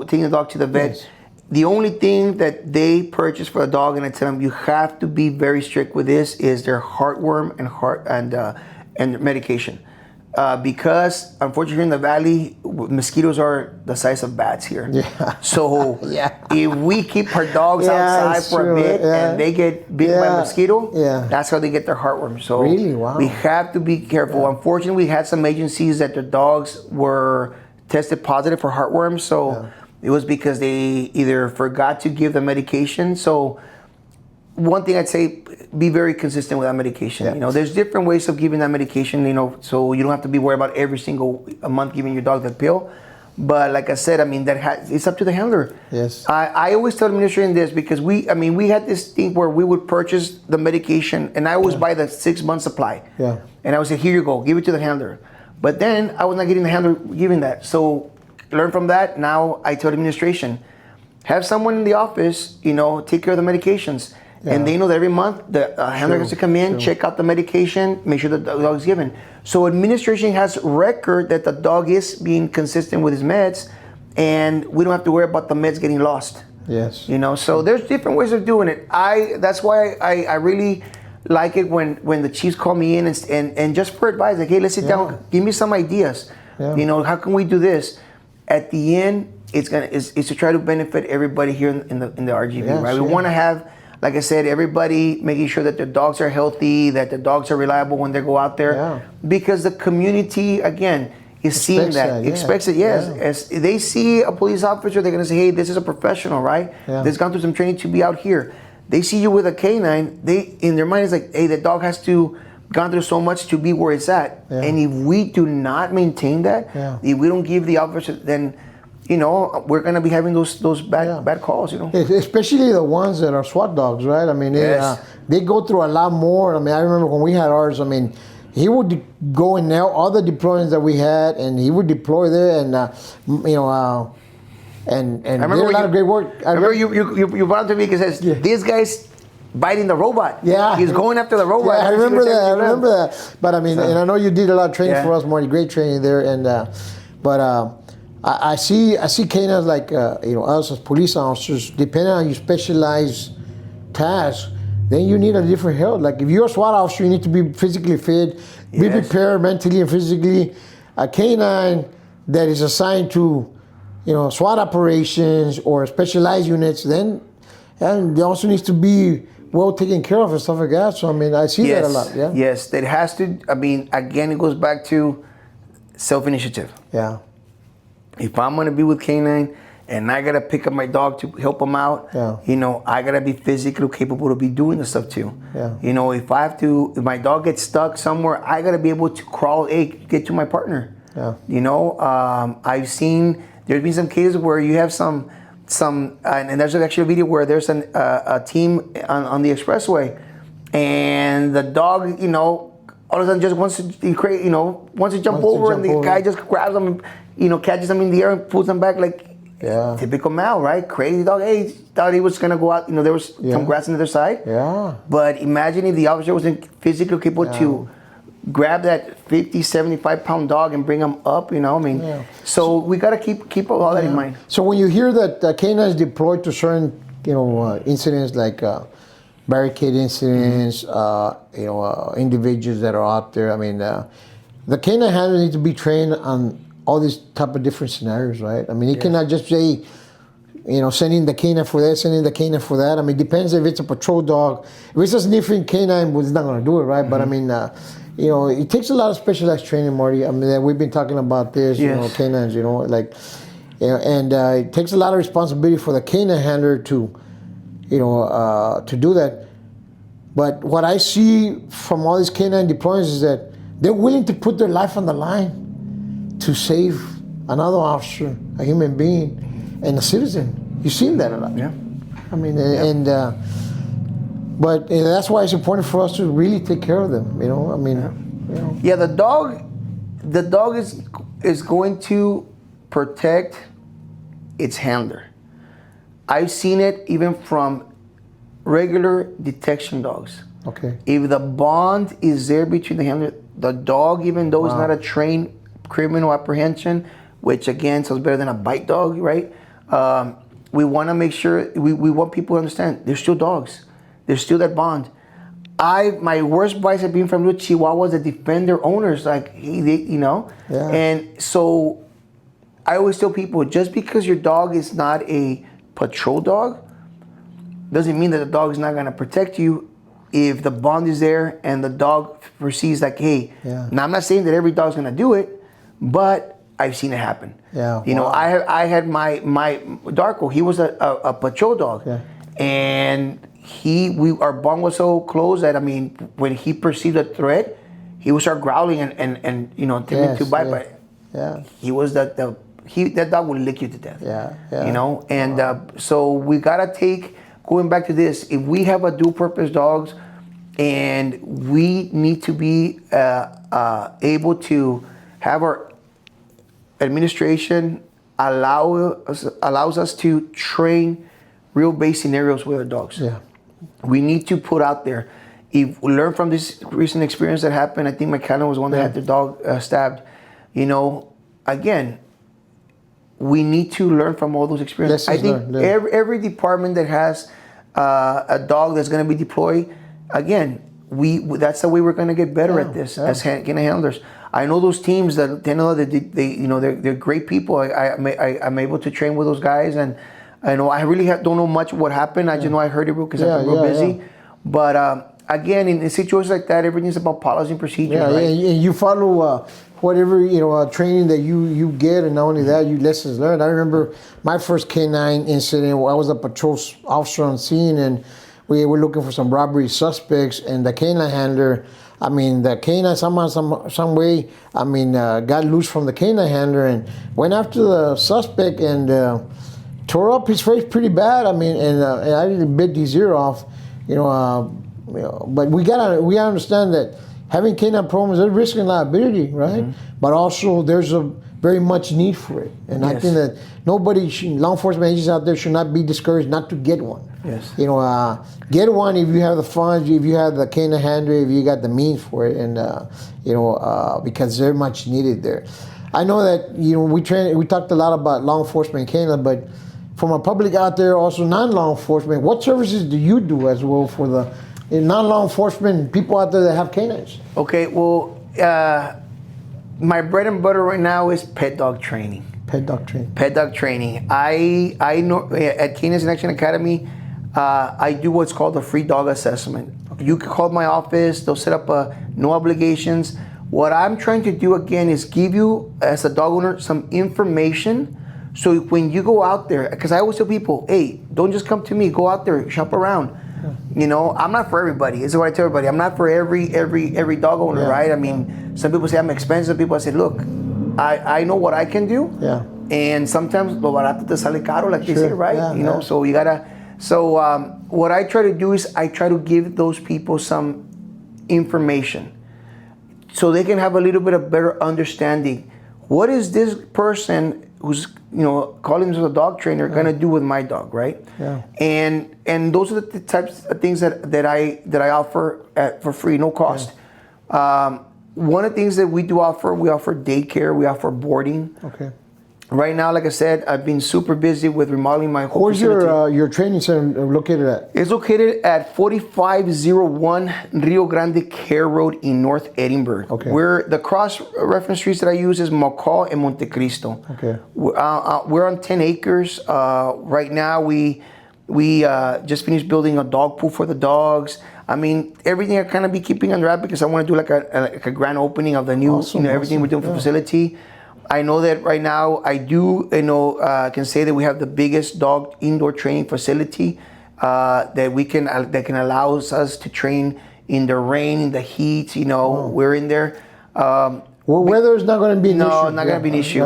taking the dog to the vet. Yes. The only thing that they purchase for a dog, and I tell them you have to be very strict with this, is their heartworm and medication. Because unfortunately in the valley, mosquitoes are the size of bats here. Yeah. So if we keep our dogs outside for a bit and they get bitten by a mosquito, that's how they get their heartworm. So really? Wow. We have to be careful. Yeah. Unfortunately, we had some agencies that their dogs were tested positive for heartworm. So it was because they either forgot to give the medication. So one thing I'd say, be very consistent with that medication. Yeah. There's different ways of giving that medication, so you don't have to be worried about every single month giving your dog that pill. But like I said, I mean, it's up to the handler. Yes. I always tell the administration this because we had this thing where we would purchase the medication and I always buy the 6-month supply. Yeah. And I would say, here you go, give it to the handler. But then I was not getting the handler giving that. So learn from that. Now I tell the administration, have someone in the office, take care of the medications. Yeah. And they know that every month the handler has to come in, check out the medication, make sure that the dog is given. So administration has record that the dog is being consistent with his meds, and we don't have to worry about the meds getting lost. Yes. So there's different ways of doing it. That's why I really like it when the chiefs call me in and just for advice, like, hey, let's sit down, give me some ideas. Yeah. How can we do this? At the end, it's to try to benefit everybody here in the RGV, right? We want to have, like I said, everybody making sure that their dogs are healthy, that the dogs are reliable when they go out there. Because the community, again, is seeing that. Expects it, yes. As they see a police officer, they're going to say, hey, this is a professional, right? That's gone through some training to be out here. They see you with a canine, in their mind, it's like, hey, the dog has to gone through so much to be where it's at. And if we do not maintain that, if we don't give the officer, then we're going to be having those bad calls, Especially the ones that are SWAT dogs, right? I mean, they go through a lot more. I mean, I remember when we had ours, I mean, he would go in there, all the deployments that we had, and he would deploy there, and, and did a lot of great work. I remember you brought to me because this guy's biting the robot. Yeah. He's going after the robot. Yeah, I remember that. But I mean, and I know you did a lot of training for us, Marty, great training there, and, I see canines like us as police officers. Depending on your specialized task, then you need a different help. Like if you're a SWAT officer, you need to be physically fit, be prepared mentally and physically. A canine that is assigned to, SWAT operations or specialized units, and they also needs to be well taken care of and stuff like that. So I mean, I see that a lot. Yeah. Yes, that has to. I mean, again, it goes back to self-initiative. Yeah. If I'm gonna be with canine and I gotta pick up my dog to help him out, I gotta be physically capable to be doing the stuff too. Yeah. If my dog gets stuck somewhere, I gotta be able to crawl, get to my partner. Yeah. I've seen there's been some cases where you have some, and there's actually a video where there's a team on the expressway, and the dog, all of a sudden just wants to jump over, and the guy just grabs them, catches them in the air and pulls them back. Like, Yeah. Typical male, right? Crazy dog. Hey, thought he was gonna go out. There was some grass on the other side. Yeah. But imagine if the officer wasn't physically capable to grab that 50, 75-pound dog and bring him up. So we gotta keep all that in mind. So when you hear that canines deployed to certain, incidents like barricade incidents, individuals that are out there, the canine handler needs to be trained on all these type of different scenarios, right? He cannot just say, sending the canine for that, sending the canine for that. It depends if it's a patrol dog. If it's a sniffing canine, well, it's not going to do it, right? But it takes a lot of specialized training, Marty. We've been talking about this, canines, and it takes a lot of responsibility for the canine handler to do that. But what I see from all these canine deployments is that they're willing to put their life on the line to save another officer, a human being, and a citizen. You've seen that a lot. Yeah. But that's why it's important for us to really take care of them. Yeah, the dog is going to protect its handler. I've seen it even from regular detection dogs. Okay. If the bond is there between the handler, the dog, even though it's not a trained criminal apprehension, which again sounds better than a bite dog, right? We want to make sure we want people to understand they're still dogs. There's still that bond. My worst bites have been from little Chihuahuas that defend their owners, And so I always tell people, just because your dog is not a patrol dog, doesn't mean that the dog is not going to protect you if the bond is there and the dog perceives like, hey, now I'm not saying that every dog's going to do it, but I've seen it happen. Yeah. I had my Darko. He was a patrol dog, and our bond was so close that when he perceived a threat, he would start growling and attempting to bite. But he was that dog would lick you to death. So we gotta going back to this. If we have a dual purpose dogs, and we need to be able to have our administration allows us to train real base scenarios with our dogs. Yeah. We need to put out there. If we learn from this recent experience that happened, I think my canine was one that had their dog stabbed. Again, we need to learn from all those experiences. I think every department that has a dog that's going to be deployed, again, that's the way we're going to get better at this as canine handlers. I know those teams that they're great people. I'm able to train with those guys, and I know I really don't know much what happened. I just know I heard it because I'm real busy. But again, in situations like that, everything's about policy and procedure. Yeah, right? and you follow whatever training that you get, and not only that, you lessons learned. I remember my first canine incident where I was a patrol officer on scene, and we were looking for some robbery suspects, and the canine handler, the canine somehow, some way, got loose from the canine handler and went after the suspect and tore up his face pretty bad. And I didn't bit his ear off, But we gotta understand that having canine programs, there's risk and liability, right? Mm-hmm. But also there's a very much need for it, and I think that law enforcement agents out there should not be discouraged not to get one. Yes. Get one if you have the funds, if you have the canine handler, if you got the means for it, and because they're much needed there. I know that we talked a lot about law enforcement canine, but from a public out there, also non-law enforcement, what services do you do as well for the non-law enforcement people out there that have canines? Okay, well, my bread and butter right now is pet dog training. Pet dog training. Pet dog training. I know at Canines in Action Academy, I do what's called a free dog assessment. Okay. You can call my office. They'll set up no obligations. What I'm trying to do again is give you, as a dog owner, some information. So when you go out there, because I always tell people, hey, don't just come to me. Go out there, shop around. Yeah. I'm not for everybody. This is what I tell everybody. I'm not for every dog owner, right? Some people say I'm expensive. Some people say, look, I know what I can do. Yeah. And sometimes lo barato te sale caro, like they say, right? Yeah, so you gotta. So what I try to do is I try to give those people some information, so they can have a little bit of better understanding. What is this person who's calling himself a dog trainer gonna do with my dog, right? Yeah. And those are the types of things that I offer for free, no cost. Yeah. One of the things that we offer daycare, we offer boarding. Okay. Right now, like I said, I've been super busy with remodeling my whole facility. Where's your training center located at? It's located at 4501 Rio Grande Care Road in North Edinburgh. Okay. Where the cross-reference streets that I use is McCall and Montecristo. Okay. We're on 10 acres. Right now, we just finished building a dog pool for the dogs. I mean, everything I kind of be keeping on wrap because I want to do like a grand opening of the new, everything we're doing for the facility. I know that right now I do, can say that we have the biggest dog indoor training facility that can allow us to train in the rain, in the heat. We're in there. Weather is not going to be an issue. No, not going to be an issue.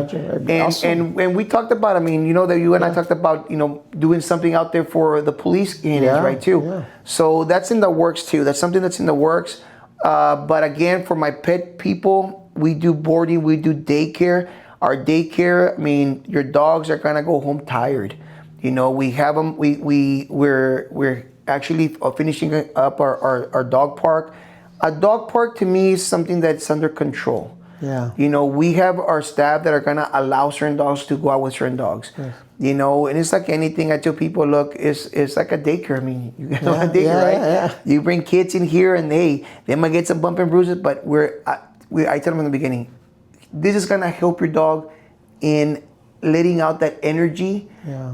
And we talked about, that you and I talked about, doing something out there for the police units, right, too. Yeah. So that's in the works, too. That's something that's in the works. But again, for my pet people, we do boarding, we do daycare. Our daycare, your dogs are going to go home tired. We have them, we're actually finishing up our dog park. A dog park to me is something that's under control. Yeah. We have our staff that are gonna allow certain dogs to go out with certain dogs. Yes. And it's like anything. I tell people, look, it's like a daycare. You know, a daycare, right? Yeah. You bring kids in here, and they might get some bump and bruises, but I tell them in the beginning, this is gonna help your dog in letting out that energy,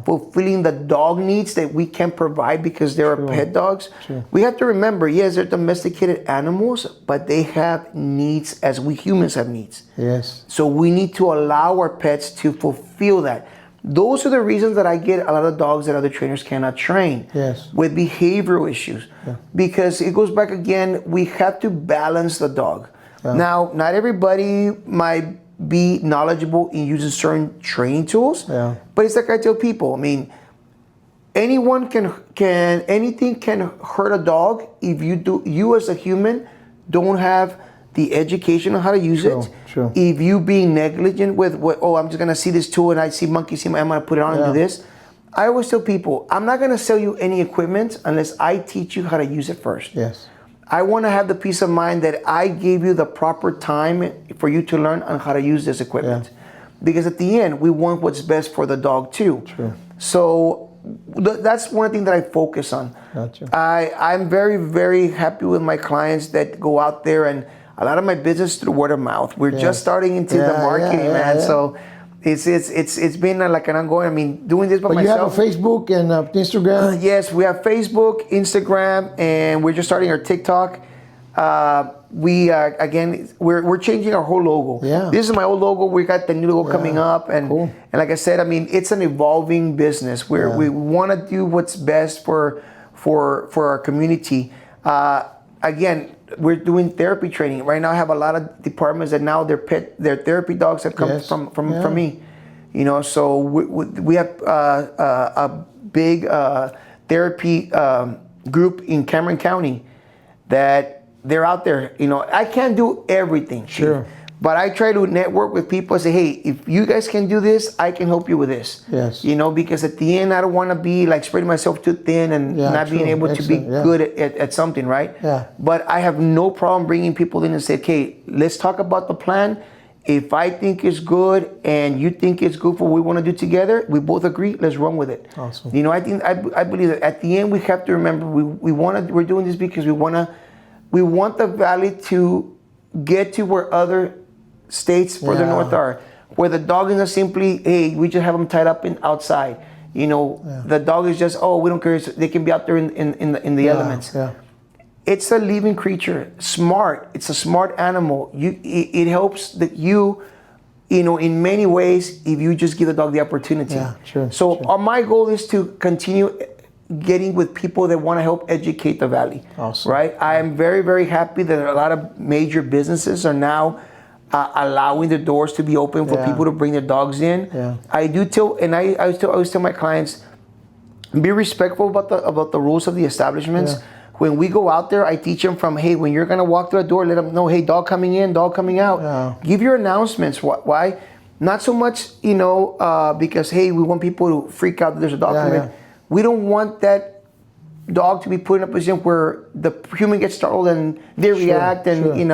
fulfilling the dog needs that we can provide because they're pet dogs. True. We have to remember, yes, they're domesticated animals, but they have needs as we humans have needs. Yes. So we need to allow our pets to fulfill that. Those are the reasons that I get a lot of dogs that other trainers cannot train. Yes. With behavioral issues. Yeah. Because it goes back again, we have to balance the dog. Yeah. Now, not everybody might be knowledgeable in using certain training tools, but it's like I tell people, anyone anything can hurt a dog if you as a human don't have the education on how to use it. True. If you being negligent with I'm just gonna see this tool and I see monkeys, I'm gonna put it on and do this. I always tell people, I'm not gonna sell you any equipment unless I teach you how to use it first. Yes. I want to have the peace of mind that I gave you the proper time for you to learn on how to use this equipment. Yeah. Because at the end, we want what's best for the dog too. True. So that's one thing that I focus on. Gotcha. I'm very, very happy with my clients that go out there, and a lot of my business through word of mouth. We're just starting into the marketing, man. Yeah. So it's been like an ongoing. Doing this by myself. But you have a Facebook and Instagram. Yes, we have Facebook, Instagram, and we're just starting our TikTok. We're changing our whole logo. Yeah. This is my old logo. We got the new logo coming up, and like I said, it's an evolving business. We want to do what's best for our community. Again, we're doing therapy training right now. I have a lot of departments that now their therapy dogs have come from me. So we have a big therapy group in Cameron County that they're out there. I can't do everything. Sure. But I try to network with people and say, hey, if you guys can do this, I can help you with this. Yes. Because at the end, I don't want to be like spreading myself too thin and not being able to be good at something, right? Yeah. But I have no problem bringing people in and say, okay, let's talk about the plan. If I think it's good and you think it's good for what we want to do together, we both agree, let's run with it. Awesome. I believe that at the end, we have to remember we're doing this because we want the valley to get to where other states further north are, where the dog is not simply, hey, we just have them tied up outside. The dog is just, we don't care. They can be out there in the elements. Yeah. It's a living creature, smart. It's a smart animal. It helps that in many ways if you just give the dog the opportunity. Yeah, sure. So my goal is to continue getting with people that want to help educate the valley. Awesome. Right? I am very, very happy that a lot of major businesses are now allowing the doors to be open for people to bring their dogs in. Yeah. I always tell my clients, be respectful about the rules of the establishments. Yeah. When we go out there, I teach them from, hey, when you're gonna walk through a door, let them know, hey, dog coming in, dog coming out. Yeah. Give your announcements. Why? Not so much, because, hey, we want people to freak out that there's a dog coming. yeah. We don't want that dog to be put in a position where the human gets startled and they react, and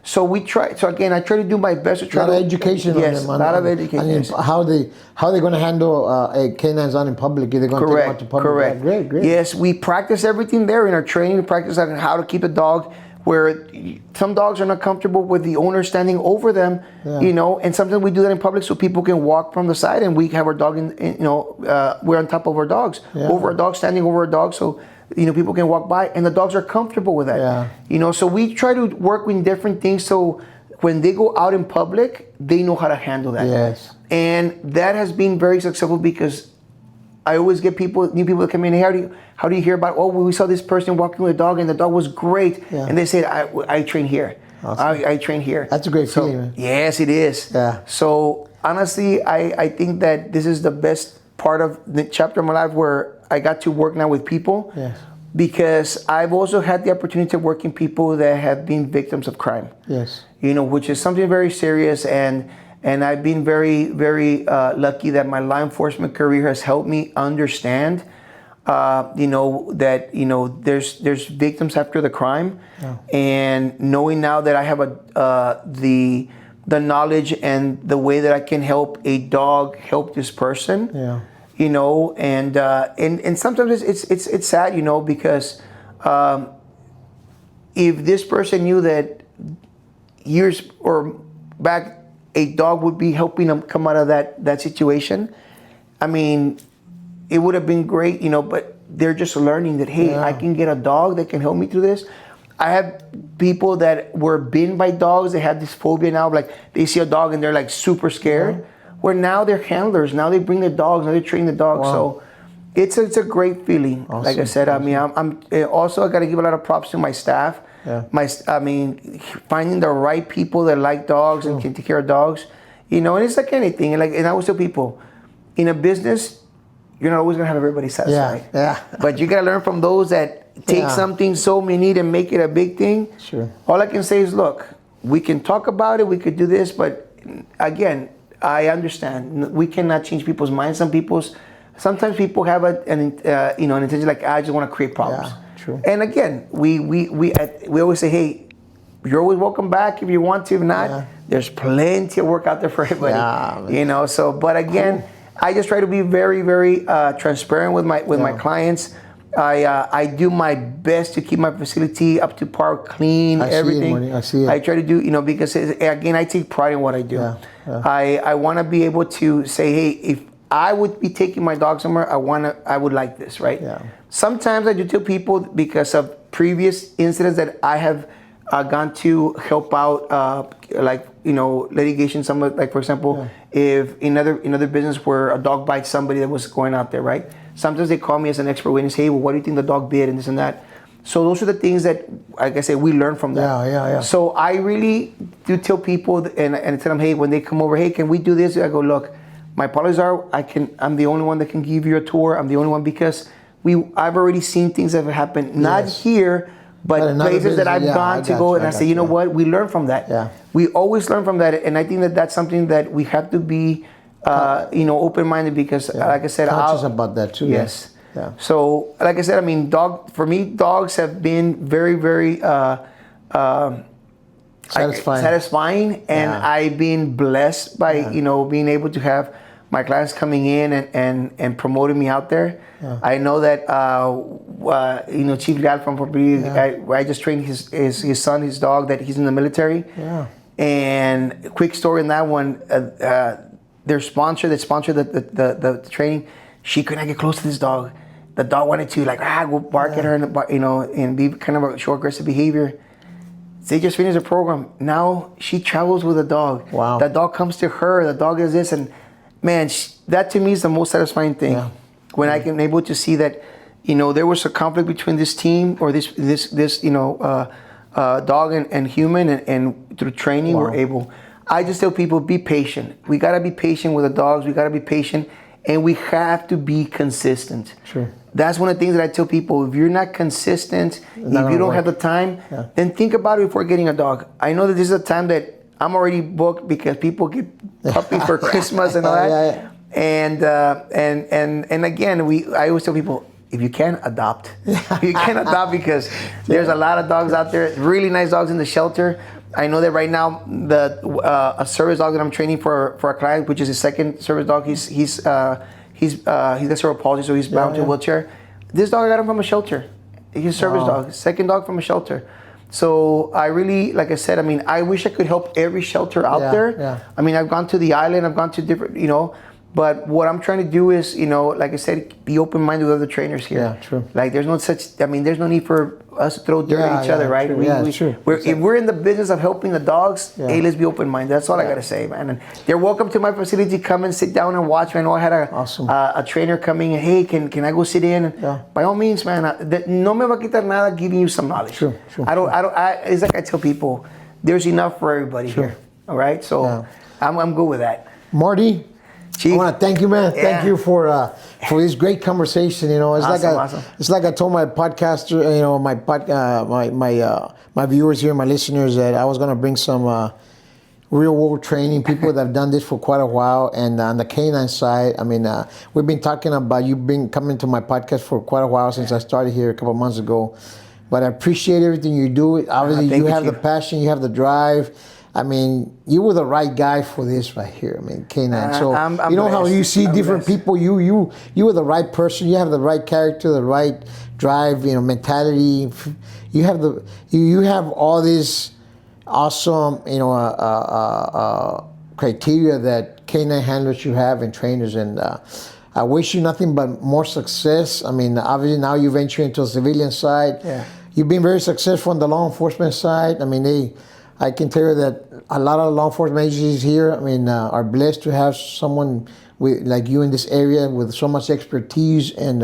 So we try. So again, I try to do my best to try. A lot of education. Yes, on them, a lot of education. How they're going to handle a canines out in public? If they're going to take them out to public. Correct. Great. Yes, we practice everything there in our training. We practice on how to keep a dog. Where some dogs are not comfortable with the owner standing over them, and sometimes we do that in public so people can walk from the side, and we have our dog we're on top of our dogs, over our dog, standing over our dog, so people can walk by, and the dogs are comfortable with that. So we try to work with different things so when they go out in public, they know how to handle that. Yes. And that has been very successful because I always get new people that come in. Hey, how do you hear about? Oh, we saw this person walking with a dog, and the dog was great. Yeah. And they said, I train here. Awesome. I train here. That's a great feeling, man. Yes, it is. Yeah. So honestly, I think that this is the best part of the chapter of my life where I got to work now with people. Yes. Because I've also had the opportunity to work in people that have been victims of crime. Yes. Which is something very serious, and I've been very, very lucky that my law enforcement career has helped me understand, that there's victims after the crime, and knowing now that I have the knowledge and the way that I can help a dog help this person. Yeah. And sometimes it's sad, because if this person knew that years or back, a dog would be helping them come out of that situation. I mean, it would have been great, but they're just learning that, hey, I can get a dog that can help me through this. I have people that were bitten by dogs. They have this phobia now, like they see a dog and they're like super scared. Where now they're handlers. Now they bring the dogs. Now they train the dogs. Wow. So it's a great feeling. Awesome. Like I said, I mean, I'm also I got to give a lot of props to my staff. Yeah. Finding the right people that like dogs and can take care of dogs, and it's like anything. And I always tell people, in a business, you're not always gonna have everybody satisfied. Yeah. But you gotta learn from those that take something so minute and make it a big thing. Sure. All I can say is, look, we can talk about it. We could do this, but again, I understand we cannot change people's minds. Sometimes people have an intention like, I just want to create problems. Yeah. True. And again, we always say, hey, you're always welcome back if you want to. If not, there's plenty of work out there for everybody. Yeah, So, but again, I just try to be very, very transparent with my clients. I do my best to keep my facility up to par, clean, everything. I see it. I try to do, because again, I take pride in what I do. Yeah. I want to be able to say, hey, if I would be taking my dog somewhere, I would like this, right? Yeah. Sometimes I do tell people because of previous incidents that I have gone to help out, litigation. Like for example, if in other business where a dog bites somebody that was going out there, right? Sometimes they call me as an expert witness. Hey, well, what do you think the dog did, and this and that. So those are the things that, like I said, we learn from that. Yeah. So I really do tell people and tell them, hey, when they come over, hey, can we do this? I go, look, my policies are I'm the only one that can give you a tour. I'm the only one because I've already seen things that have happened, not here, but places that I've gone to go, and I say, you know what? We learn from that. Yeah. We always learn from that, and I think that that's something that we have to be, open-minded because, like I said, conscious about that too. Yes. Yeah. So, like I said, I mean, for me, dogs have been very, very satisfying, and I've been blessed by being able to have my clients coming in and promoting me out there. Yeah. I know that Chief Leal from Puerto I just trained his son, his dog, that he's in the military. Yeah. And quick story in that one, their sponsor that sponsored the training, she could not get close to this dog. The dog wanted to go bark at her and be kind of a show aggressive behavior. They just finished the program. Now she travels with the dog. Wow. The dog comes to her. The dog is this, and man, that to me is the most satisfying thing. Yeah. When I can able to see that, there was a conflict between this team or this dog and human, and through training we're able. I just tell people, be patient. We gotta be patient with the dogs. We gotta be patient, and we have to be consistent. Sure. That's one of the things that I tell people. If you're not consistent, if you don't have the time, then think about it before getting a dog. I know that this is a time that I'm already booked because people get puppies for Christmas and all that. And again, I always tell people, if you can adopt, you can adopt because there's a lot of dogs out there, really nice dogs in the shelter. I know that right now a service dog that I'm training for a client, which is his second service dog, he's got cerebral palsy, so he's bound to a wheelchair. This dog I got him from a shelter. He's a service dog, second dog from a shelter. So I really, like I said, I mean, I wish I could help every shelter out there. Yeah. I mean, I've gone to the island, I've gone to different, but what I'm trying to do is, like I said, be open-minded with other trainers here. Yeah, true. Like there's no need for us to throw dirt at each other, right? True. If we're in the business of helping the dogs, hey, let's be open-minded. That's all I got to say, man. And they're welcome to my facility. Come and sit down and watch. I know I had a trainer coming. Hey, can I go sit in? By all means, man. No me va a quitar nada giving you some knowledge. True. It's like I tell people, there's enough for everybody here. All right? So I'm good with that. Marty, Chief, I want to thank you, man. Yeah. Thank you for this great conversation. It's like I told my podcaster, my viewers here, my listeners, that I was going to bring some real world training, people that have done this for quite a while. And on the canine side, I mean, we've been talking about you coming to my podcast for quite a while since I started here a couple of months ago. But I appreciate everything you do. Obviously, you have the passion, you have the drive. I mean, you were the right guy for this right here. I mean, canine. So I'm how you see different people. You were the right person. You have the right character, the right drive. Mentality. You have all these awesome criteria that canine handlers should have and trainers. And I wish you nothing but more success. I mean, obviously now you venture into the civilian side. Yeah. You've been very successful on the law enforcement side. I mean, I can tell you that a lot of law enforcement agencies here, I mean, are blessed to have someone like you in this area with so much expertise and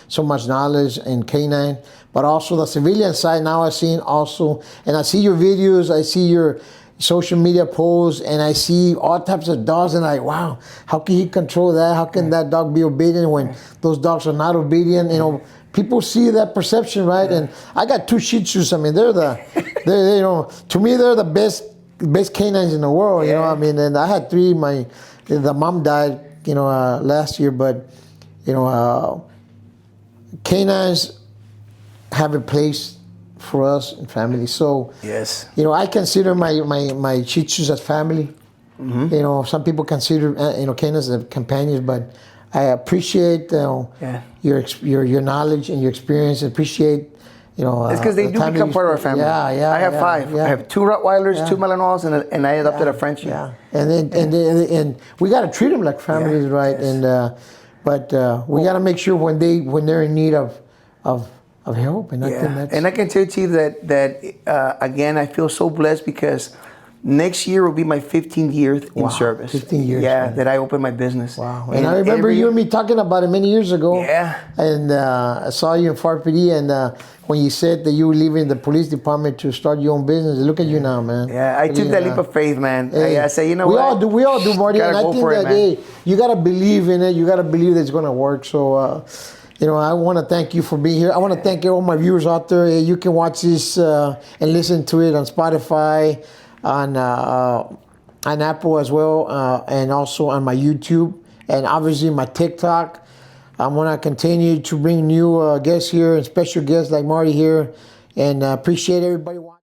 so much knowledge in canine. But also the civilian side, now I've seen also, and I see your videos, I see your social media posts, and I see all types of dogs, and wow, how can he control that? How can that dog be obedient when those dogs are not obedient? People see that perception, right? Yeah. And I got 2 Shih Tzus. I mean, to me, they're the best canines in the world. I mean, and I had 3. The mom died, last year. But canines have a place for us and family. So yes, I consider my Shih Tzus as family. Mm-hmm. Some people consider canines as companions, but I appreciate your knowledge and your experience. I appreciate it's because they do become part of our family. I have 5. I have 2 Rottweilers, 2 Malinois, and I adopted a Frenchie. Yeah, and we got to treat them like families, right? Yes. And but we got to make sure when they're in need of help. And I think that's. And I can tell you that again, I feel so blessed because next year will be my 15th year in service. 15 years. Yeah, man. That I opened my business. Wow. And I remember you and me talking about it many years ago. Yeah. And I saw you in Fort PD, and when you said that you were leaving the police department to start your own business, look at you now, man. Yeah, I took that leap of faith, man. Hey, I say, we all do, Marty. And I think that you got to believe in it. You got to believe that it's going to work. So, I want to thank you for being here. I want to thank all my viewers out there. You can watch this and listen to it on Spotify, on Apple as well, and also on my YouTube, and obviously my TikTok. I'm going to continue to bring new guests here and special guests like Marty here, and appreciate everybody watching.